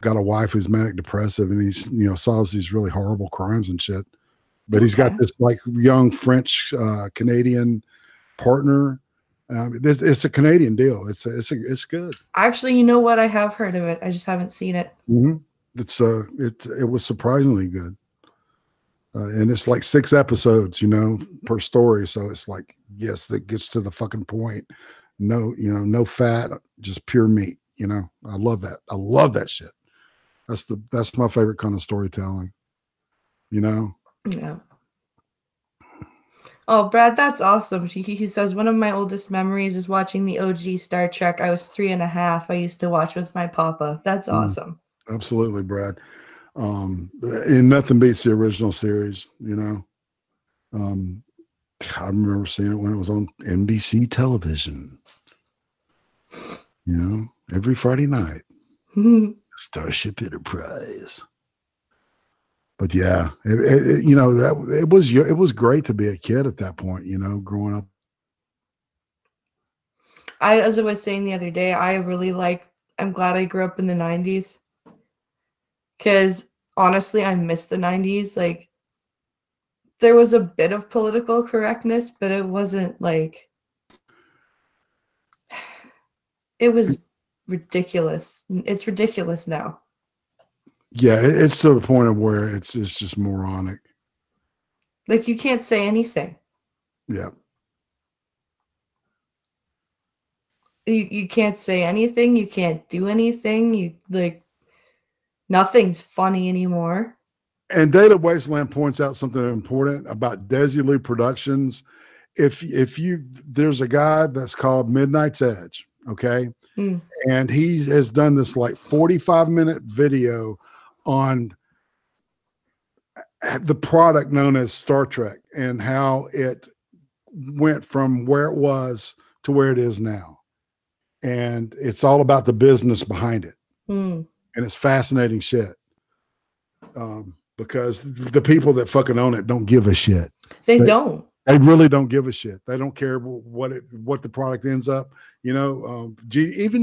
got a wife who's manic depressive, and he's solves these really horrible crimes and shit. But he's got this like young French Canadian partner. It's a Canadian deal. It's good. Actually, you know what? I have heard of it. I just haven't seen it. Mm-hmm. It was surprisingly good. And it's like 6 episodes, per story. So it's like, yes, that gets to the fucking point. No fat, just pure meat. I love that. I love that shit. That's my favorite kind of storytelling. Yeah. Oh, Brad, that's awesome. He says, one of my oldest memories is watching the OG Star Trek. I was 3.5. I used to watch with my papa. That's awesome. Absolutely, Brad. And nothing beats the original series, I remember seeing it when it was on NBC television, every Friday night. Starship Enterprise. But yeah, it was great to be a kid at that point, growing up. As I was saying the other day, I'm glad I grew up in the 90s. Because honestly, I miss the 90s. Like, there was a bit of political correctness, but it wasn't like, it was ridiculous. It's ridiculous now. Yeah, it's to the point of where it's just moronic. Like, you can't say anything. Yeah. You can't say anything. You can't do anything. Nothing's funny anymore. And Data Wasteland points out something important about Desilu Productions. There's a guy that's called Midnight's Edge, okay? And he has done this like 45-minute video on the product known as Star Trek and how it went from where it was to where it is now. And it's all about the business behind it. And it's fascinating shit. Because the people that fucking own it don't give a shit. They don't. They really don't give a shit. They don't care what the product ends up. Even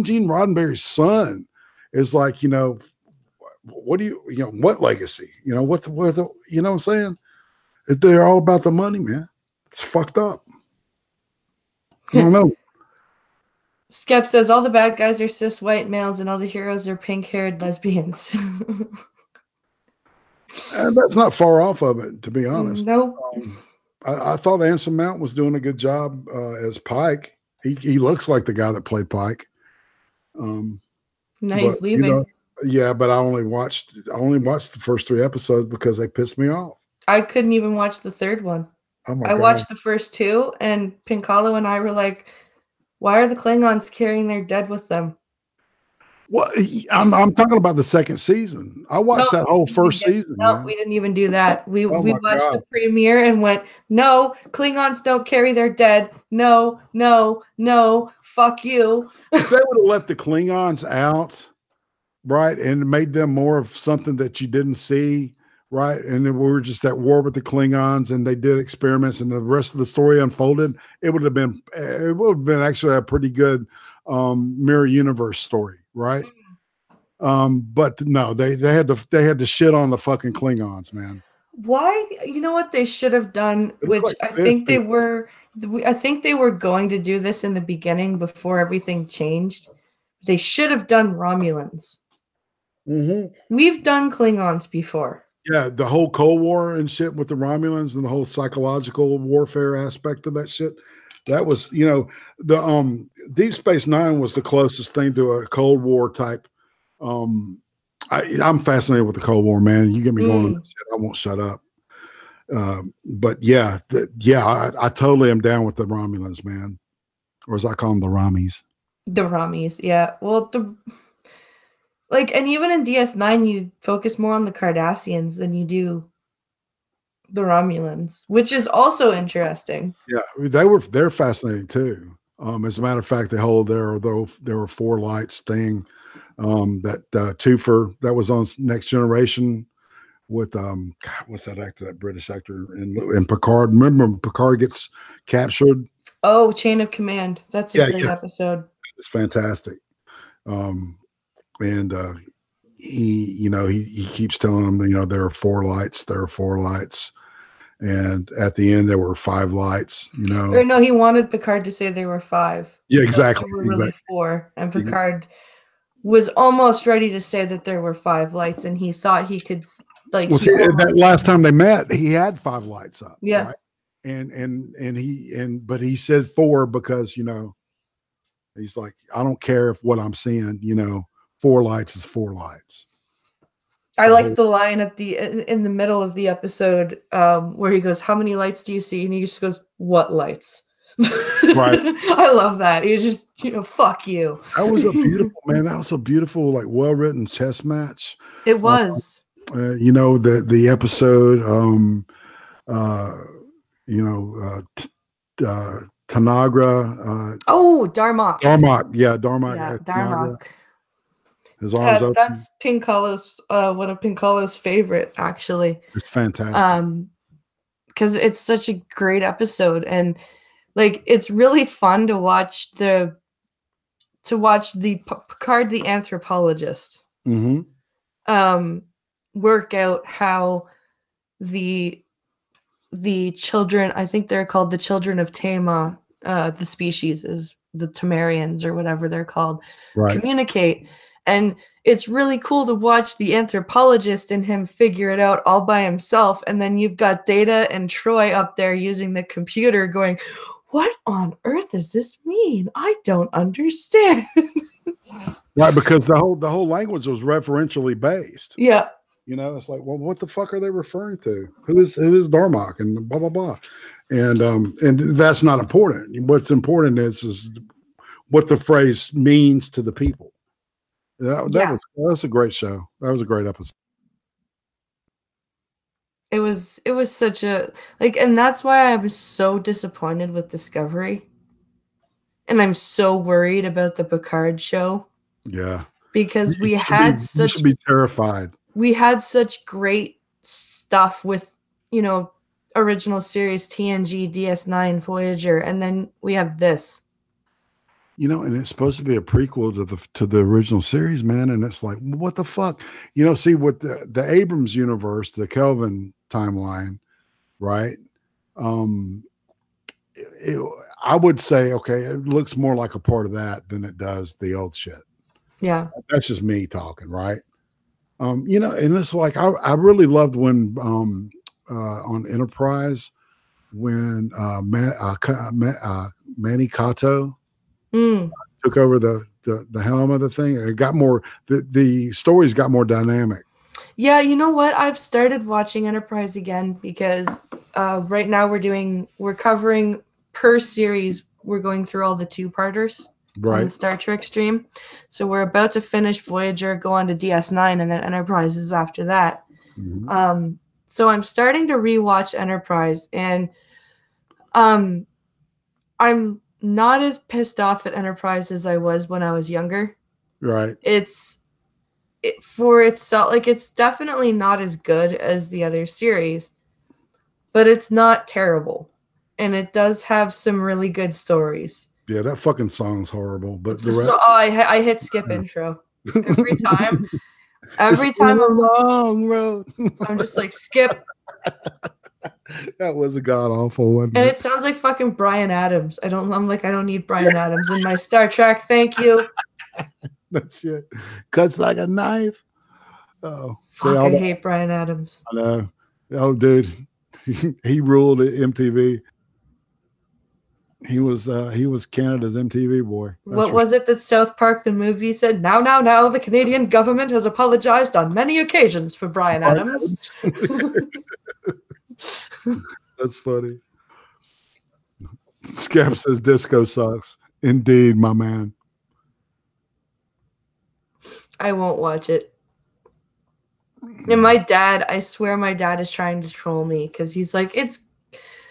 Gene Roddenberry's son is like, what do what legacy? What I'm saying? They're all about the money, man. It's fucked up. I don't know. Skep says all the bad guys are cis white males and all the heroes are pink-haired lesbians. And that's not far off of it, to be honest. Nope. I thought Anson Mount was doing a good job as Pike. He looks like the guy that played Pike. Now he's But, leaving. Yeah, but I only watched the first 3 episodes because they pissed me off. I couldn't even watch the third one. Oh my I God. watched the first 2, and Pinkalo and I were like, "Why are the Klingons carrying their dead with them?" Well, I'm talking about the second season. I watched that whole first season. No, man. we didn't even do that. We my watched God. the premiere and went, "No, Klingons don't carry their dead. No, no, no. Fuck you." If they would have let the Klingons out, right, and made them more of something that you didn't see, right, and then we were just at war with the Klingons, and they did experiments, and the rest of the story unfolded, it would have been actually a pretty good mirror universe story, right? But no, they had to shit on the fucking Klingons, man. Why? You know what they should have done, which like I think they were going to do this in the beginning before everything changed. They should have done Romulans. We've done Klingons before. Yeah, the whole Cold War and shit with the Romulans and the whole psychological warfare aspect of that shit. That was, the Deep Space Nine was the closest thing to a Cold War type. I'm fascinated with the Cold War, man. You get me going on that shit, I won't shut up. But yeah, I totally am down with the Romulans, man. Or as I call them, the Rommies. The Rommies, yeah. Well, and even in DS9, you focus more on the Cardassians than you do the Romulans, which is also interesting. Yeah, they're fascinating too. As a matter of fact, there were 4 lights thing. That twofer that was on Next Generation with God, what's that actor, that British actor in Picard? Remember Picard gets captured? Oh, Chain of Command. That's a great episode. It's fantastic. And he keeps telling them, there are 4 lights. There are 4 lights. And at the end, there were 5 lights, Or no, he wanted Picard to say there were 5. Yeah, exactly. There were really 4. And Picard was almost ready to say that there were 5 lights, and he thought he could, that last time they met, he had 5 lights up. Yeah. Right? But he said 4 because, he's like, I don't care if what I'm seeing, 4 lights is 4 lights. I like the line in the middle of the episode where he goes, "How many lights do you see?" And he just goes, "What lights?" Right. I love that. He just, fuck you. That was a beautiful, man. That was a beautiful, well-written chess match. It was. The episode, Tanagra. Darmok. Darmok. Yeah, Darmok. Yeah, Darmok. His arms open. That's Pinkalo's, one of Pinkalo's favorite, actually. It's fantastic. Because it's such a great episode, and it's really fun to watch the Picard the anthropologist work out how the children, I think they're called the children of Tama, the species is the Tamarians or whatever they're called, communicate. And it's really cool to watch the anthropologist and him figure it out all by himself. And then you've got Data and Troy up there using the computer going, "What on earth does this mean? I don't understand." Right, because the whole language was referentially based. Yeah. It's like, well, what the fuck are they referring to? Who is Darmok and blah blah blah, and that's not important. What's important is what the phrase means to the people. That's a great show. That was a great episode. It was such a and that's why I was so disappointed with Discovery, and I'm so worried about the Picard show. Yeah, because you should be terrified. We had such great stuff with, original series TNG, DS9, Voyager, and then we have this. And it's supposed to be a prequel to the original series, man. And it's like, what the fuck? See what the Abrams universe, the Kelvin timeline, right? I would say, okay, it looks more like a part of that than it does the old shit. Yeah. That's just me talking, right? And it's like, I really loved when on Enterprise, when Manny Kato Mm. took over the helm of the thing. It got more. The stories got more dynamic. Yeah, you know what? I've started watching Enterprise again because right now we're covering per series. We're going through all the 2-parters on the Star Trek stream. So we're about to finish Voyager, go on to DS9, and then Enterprise is after that. Mm-hmm. So I'm starting to rewatch Enterprise, and I'm not as pissed off at Enterprise as I was when I was younger. Right. For itself, like, it's definitely not as good as the other series, but it's not terrible, and it does have some really good stories. Yeah, that fucking song's horrible, but I hit skip intro every time. Every time I'm long road. I'm just like, skip. That was a god awful one. And it sounds like fucking Bryan Adams. I don't need Bryan Adams in my Star Trek. Thank you. That shit cuts like a knife. Oh, fuck, I hate Bryan Adams. I know. Oh, dude, he ruled at MTV. He was Canada's MTV boy. What was it that South Park the movie said? Now, the Canadian government has apologized on many occasions for Bryan Adams. That's funny. Scap says disco sucks. Indeed, my man. I won't watch it. And my dad, I swear my dad is trying to troll me because he's like, it's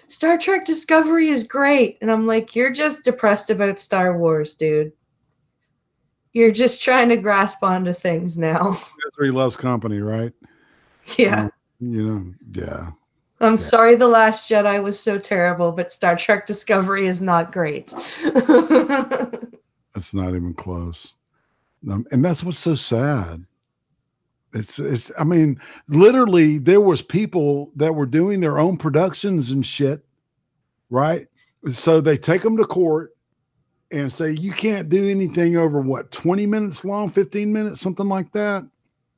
Star Trek Discovery is great. And I'm like, you're just depressed about Star Wars, dude. You're just trying to grasp onto things now. That's where he loves company, right? Yeah. Yeah. I'm sorry The Last Jedi was so terrible, but Star Trek Discovery is not great. It's not even close. And that's what's so sad. It's I mean, literally there was people that were doing their own productions and shit, right? So they take them to court and say, you can't do anything over 20 minutes long, 15 minutes, something like that.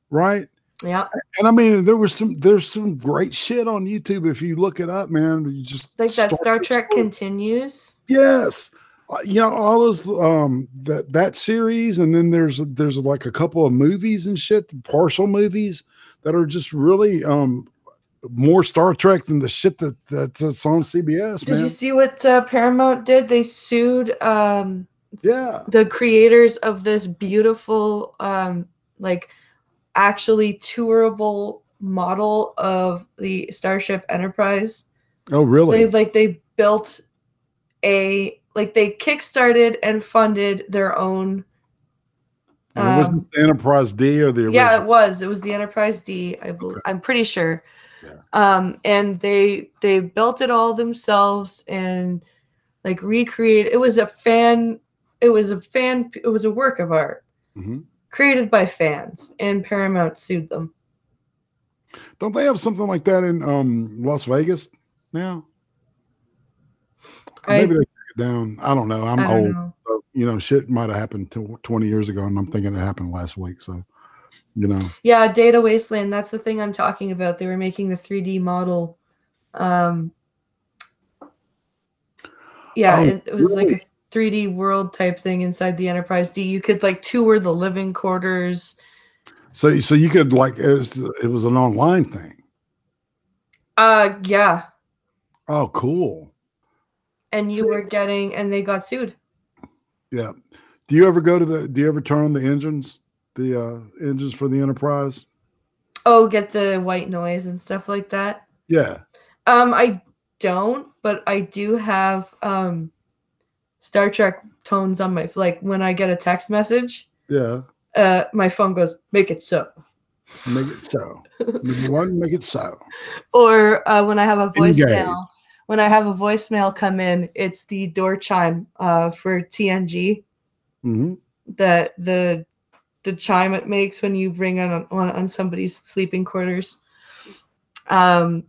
Right. Yeah. And I mean, there's some great shit on YouTube. If you look it up, man, you just like that Star Trek Continues. Yes. All those that series, and then there's like a couple of movies and shit, partial movies that are just really more Star Trek than the shit that's on CBS. Did you see what Paramount did? They sued the creators of this beautiful actually tourable model of the Starship Enterprise. Oh, really? They built they kickstarted and funded their own. Was this the Enterprise D or the original? Yeah, it was. It was the Enterprise D. I'm pretty sure. Yeah. And they built it all themselves and recreate. It was a work of art created by fans, and Paramount sued them. Don't they have something like that in Las Vegas now? Maybe they took it down. I don't know. I'm old. So, shit might have happened 20 years ago, and I'm thinking it happened last week. So, Yeah, Data Wasteland. That's the thing I'm talking about. They were making the 3D model. It was like a 3D world type thing inside the Enterprise D. You could tour the living quarters. So you could it was an online thing. Yeah. Oh, cool. And and they got sued. Yeah. Do you ever turn on the engines for the Enterprise? Oh, get the white noise and stuff like that? Yeah. I don't, but I do have Star Trek tones on my when I get a text message. Yeah. My phone goes, make it so. Make it so. Number one, make it so. Or when I have a voicemail. When I have a voicemail come in, it's the door chime for TNG. Mm-hmm. The chime it makes when you ring on somebody's sleeping quarters. I've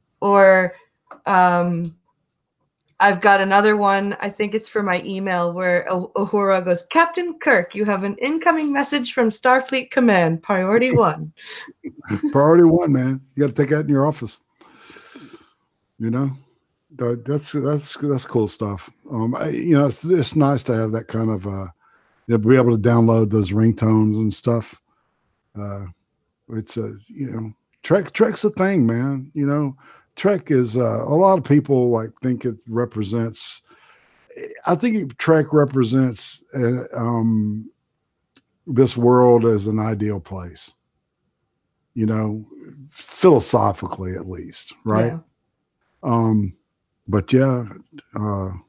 got another one. I think it's for my email where Uhura goes, Captain Kirk, you have an incoming message from Starfleet Command, Priority 1. Priority 1, man. You got to take that in your office. That's cool stuff. It's nice to have that kind of be able to download those ringtones and stuff. It's Trek's a thing, man. Trek is a lot of people like think it represents. I think Trek represents this world as an ideal place. Philosophically at least, right? Yeah. But yeah, God,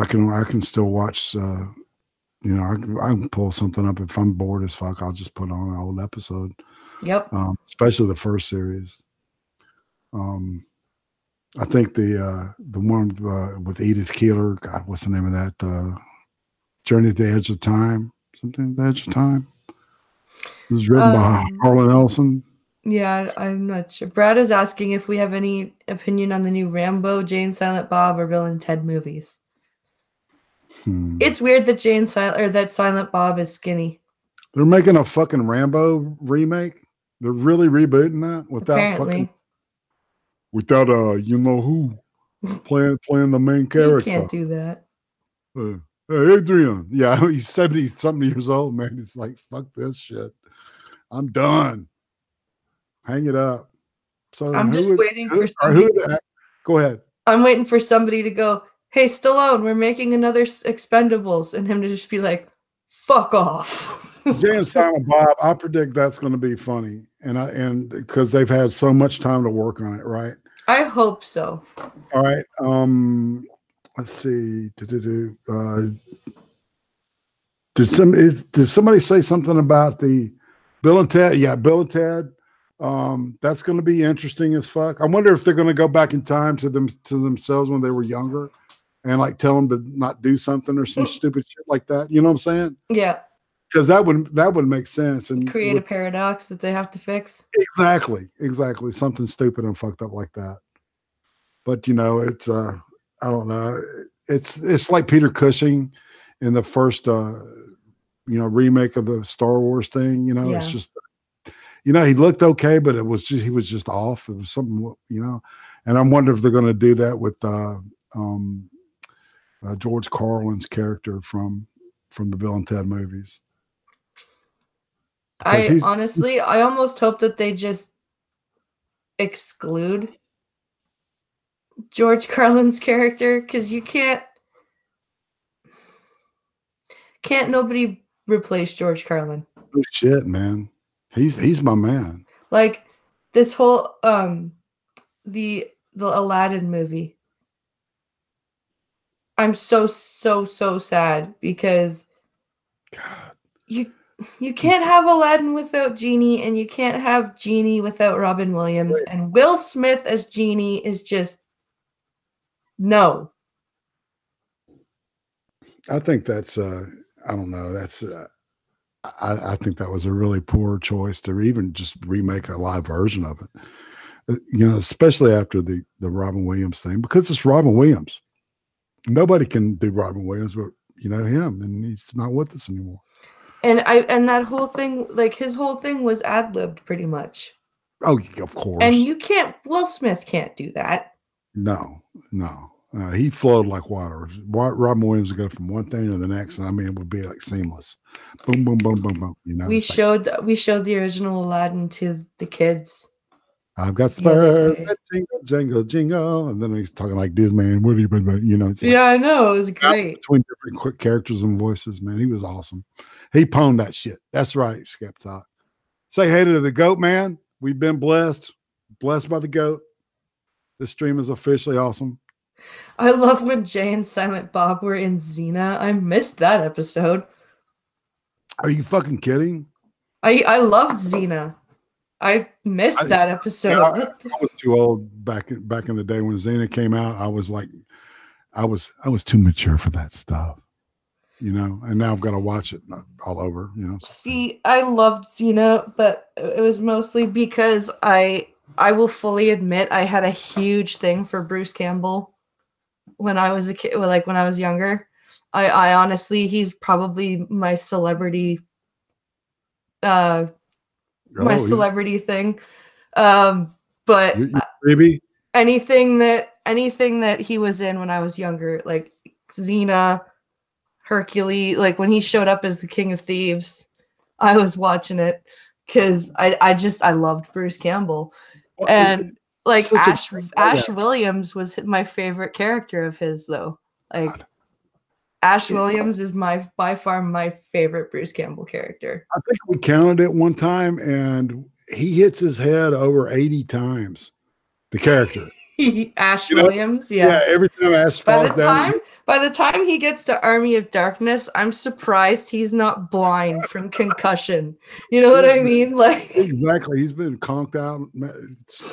I can still watch. I can pull something up if I'm bored as fuck. I'll just put on an old episode. Yep. Especially the first series. I think the one with Edith Keeler. God, what's the name of that? Journey to the Edge of Time. Something at the Edge of Time. It was written by Harlan Ellison. Yeah, I'm not sure. Brad is asking if we have any opinion on the new Rambo, Jane, Silent Bob, or Bill and Ted movies. It's weird that that Silent Bob is skinny. They're making a fucking Rambo remake. They're really rebooting that without you know who playing the main character. You can't do that. Hey, Adrian. Yeah, he's 70-something years old, man. He's like, fuck this shit. I'm done. Hang it up. So I'm just waiting for somebody. Go ahead. I'm waiting for somebody to go, hey, Stallone, we're making another Expendables, and him to just be like, fuck off. Jay and Silent Bob, I predict that's going to be funny, and because they've had so much time to work on it, right? I hope so. All right. Let's see. Did somebody say something about the Bill and Ted? Yeah, Bill and Ted. That's going to be interesting as fuck. I wonder if they're going to go back in time to themselves when they were younger, and like tell them to not do something or some stupid shit like that. You know what I'm saying? Yeah. Because that would make sense and create a paradox that they have to fix. Exactly. Something stupid and fucked up like that. But it's I don't know. It's like Peter Cushing in the first remake of the Star Wars thing. Yeah. It's just he looked okay, but he was just off. It was something, and I'm wondering if they're going to do that with George Carlin's character from the Bill and Ted movies. I almost hope that they just exclude George Carlin's character, because you can't nobody replace George Carlin. Oh shit, man. He's my man. Like this whole the Aladdin movie. I'm so sad because God. You can't have Aladdin without Genie, and you can't have Genie without Robin Williams, and Will Smith as Genie is just no. I think that's I don't know. That's I think that was a really poor choice to even just remake a live version of it. Especially after the Robin Williams thing, because it's Robin Williams. Nobody can do Robin Williams but him, and he's not with us anymore. And that whole thing, like his whole thing was ad-libbed pretty much. Oh, of course. And Will Smith can't do that. No. He flowed like water. Robin Williams would go from one thing to the next, and it would be like seamless. Boom, boom, boom, boom, boom. We showed the original Aladdin to the kids. I've got the jingle, jingle, jingle, and then he's talking like Disney. And what have you been about? Yeah, I know, it was great. Between different quick characters and voices, man, he was awesome. He pwned that shit. That's right, Skep Talk. Say hey to the goat, man. We've been blessed by the goat. This stream is officially awesome. I love when Jay and Silent Bob were in Xena. I missed that episode. Are you fucking kidding? I loved Xena. I missed that episode. I was too old back in the day when Xena came out. I was like, I was too mature for that stuff, and now I've got to watch it all over, See, I loved Xena, but it was mostly because I will fully admit I had a huge thing for Bruce Campbell when I was a kid, like when I was younger. I honestly, he's probably my celebrity celebrity thing. But Maybe anything that he was in when I was younger, like Xena, Hercules, like when he showed up as the King of Thieves, I was watching it because I loved Bruce Campbell. Well, And like such Ash Williams was my favorite character of his, though. Like God. Ash Williams is by far my favorite Bruce Campbell character. I think we counted it one time, and he hits his head over 80 times. The character. Ash Williams, yeah. Every time Ash falls down. By the time he gets to Army of Darkness, I'm surprised he's not blind from concussion. You know what I mean? Like exactly, he's been conked out.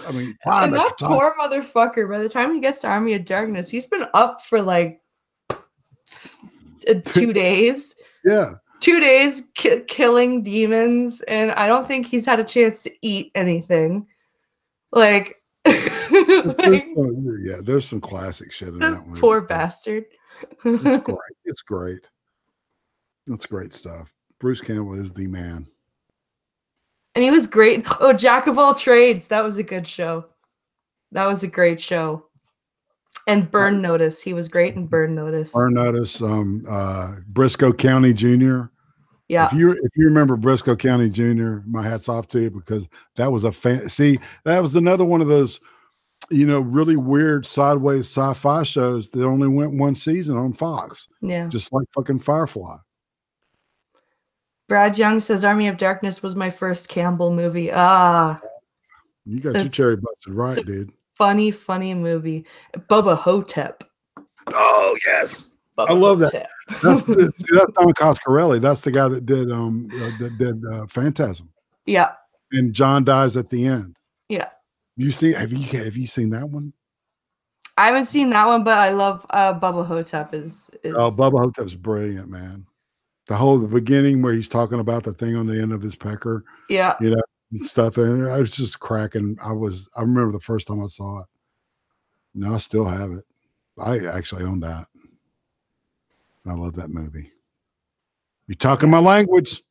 I mean, and that poor motherfucker. By the time he gets to Army of Darkness, he's been up for like 2 days. Yeah. 2 days killing demons, and I don't think he's had a chance to eat anything. Like, yeah, there's some classic shit in that one. Poor bastard. It's great. It's great. That's great stuff. Bruce Campbell is the man. And he was great. Oh, Jack of All Trades. That was a good show. That was a great show. And Burn Notice. He was great in Burn Notice. Burn Notice. Briscoe County Jr. Yeah. If you remember Briscoe County Jr., my hat's off to you, because that was that was another one of those, really weird sideways sci-fi shows that only went one season on Fox. Yeah. Just like fucking Firefly. Brad Young says Army of Darkness was my first Campbell movie. Ah. You got your cherry busted right, dude. Funny movie. Bubba Hotep. Oh, yes. Bubba I love Hotep. That's Don Coscarelli. That's the guy that did Phantasm. Yeah. And John dies at the end. Yeah. Have you seen that one? I haven't seen that one, but I love Bubba Hotep is Oh, Bubba Hotep's brilliant, man. The beginning where he's talking about the thing on the end of his pecker. Yeah. And stuff. And I was just cracking. I remember the first time I saw it. No, I still have it. I actually own that. I love that movie. You're talking my language.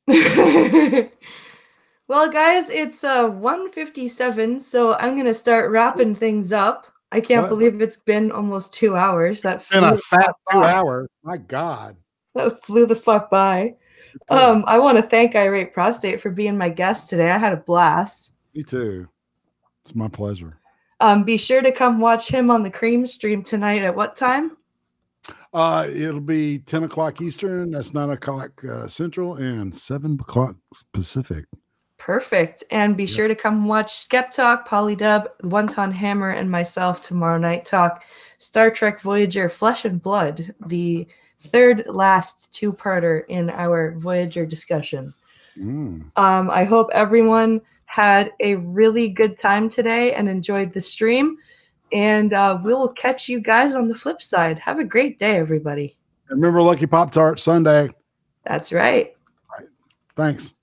Well, guys, it's 1:57, so I'm gonna start wrapping things up. I can't believe it's been almost 2 hours. That flew a fat 2 hours. My God. That flew the fuck by. I want to thank Irate Prostate for being my guest today. I had a blast. Me too. It's my pleasure. Be sure to come watch him on the Cream stream tonight at what time? It'll be 10 o'clock Eastern. That's 9 o'clock Central and 7 o'clock Pacific. Perfect. And be sure to come watch Skep Talk, Polydub, One Ton Hammer, and myself tomorrow night talk Star Trek Voyager Flesh and Blood, the third last two-parter in our Voyager discussion. I hope everyone had a really good time today and enjoyed the stream. And we will catch you guys on the flip side. Have a great day, everybody. Remember Lucky Pop-Tart Sunday. That's right. All right. Thanks.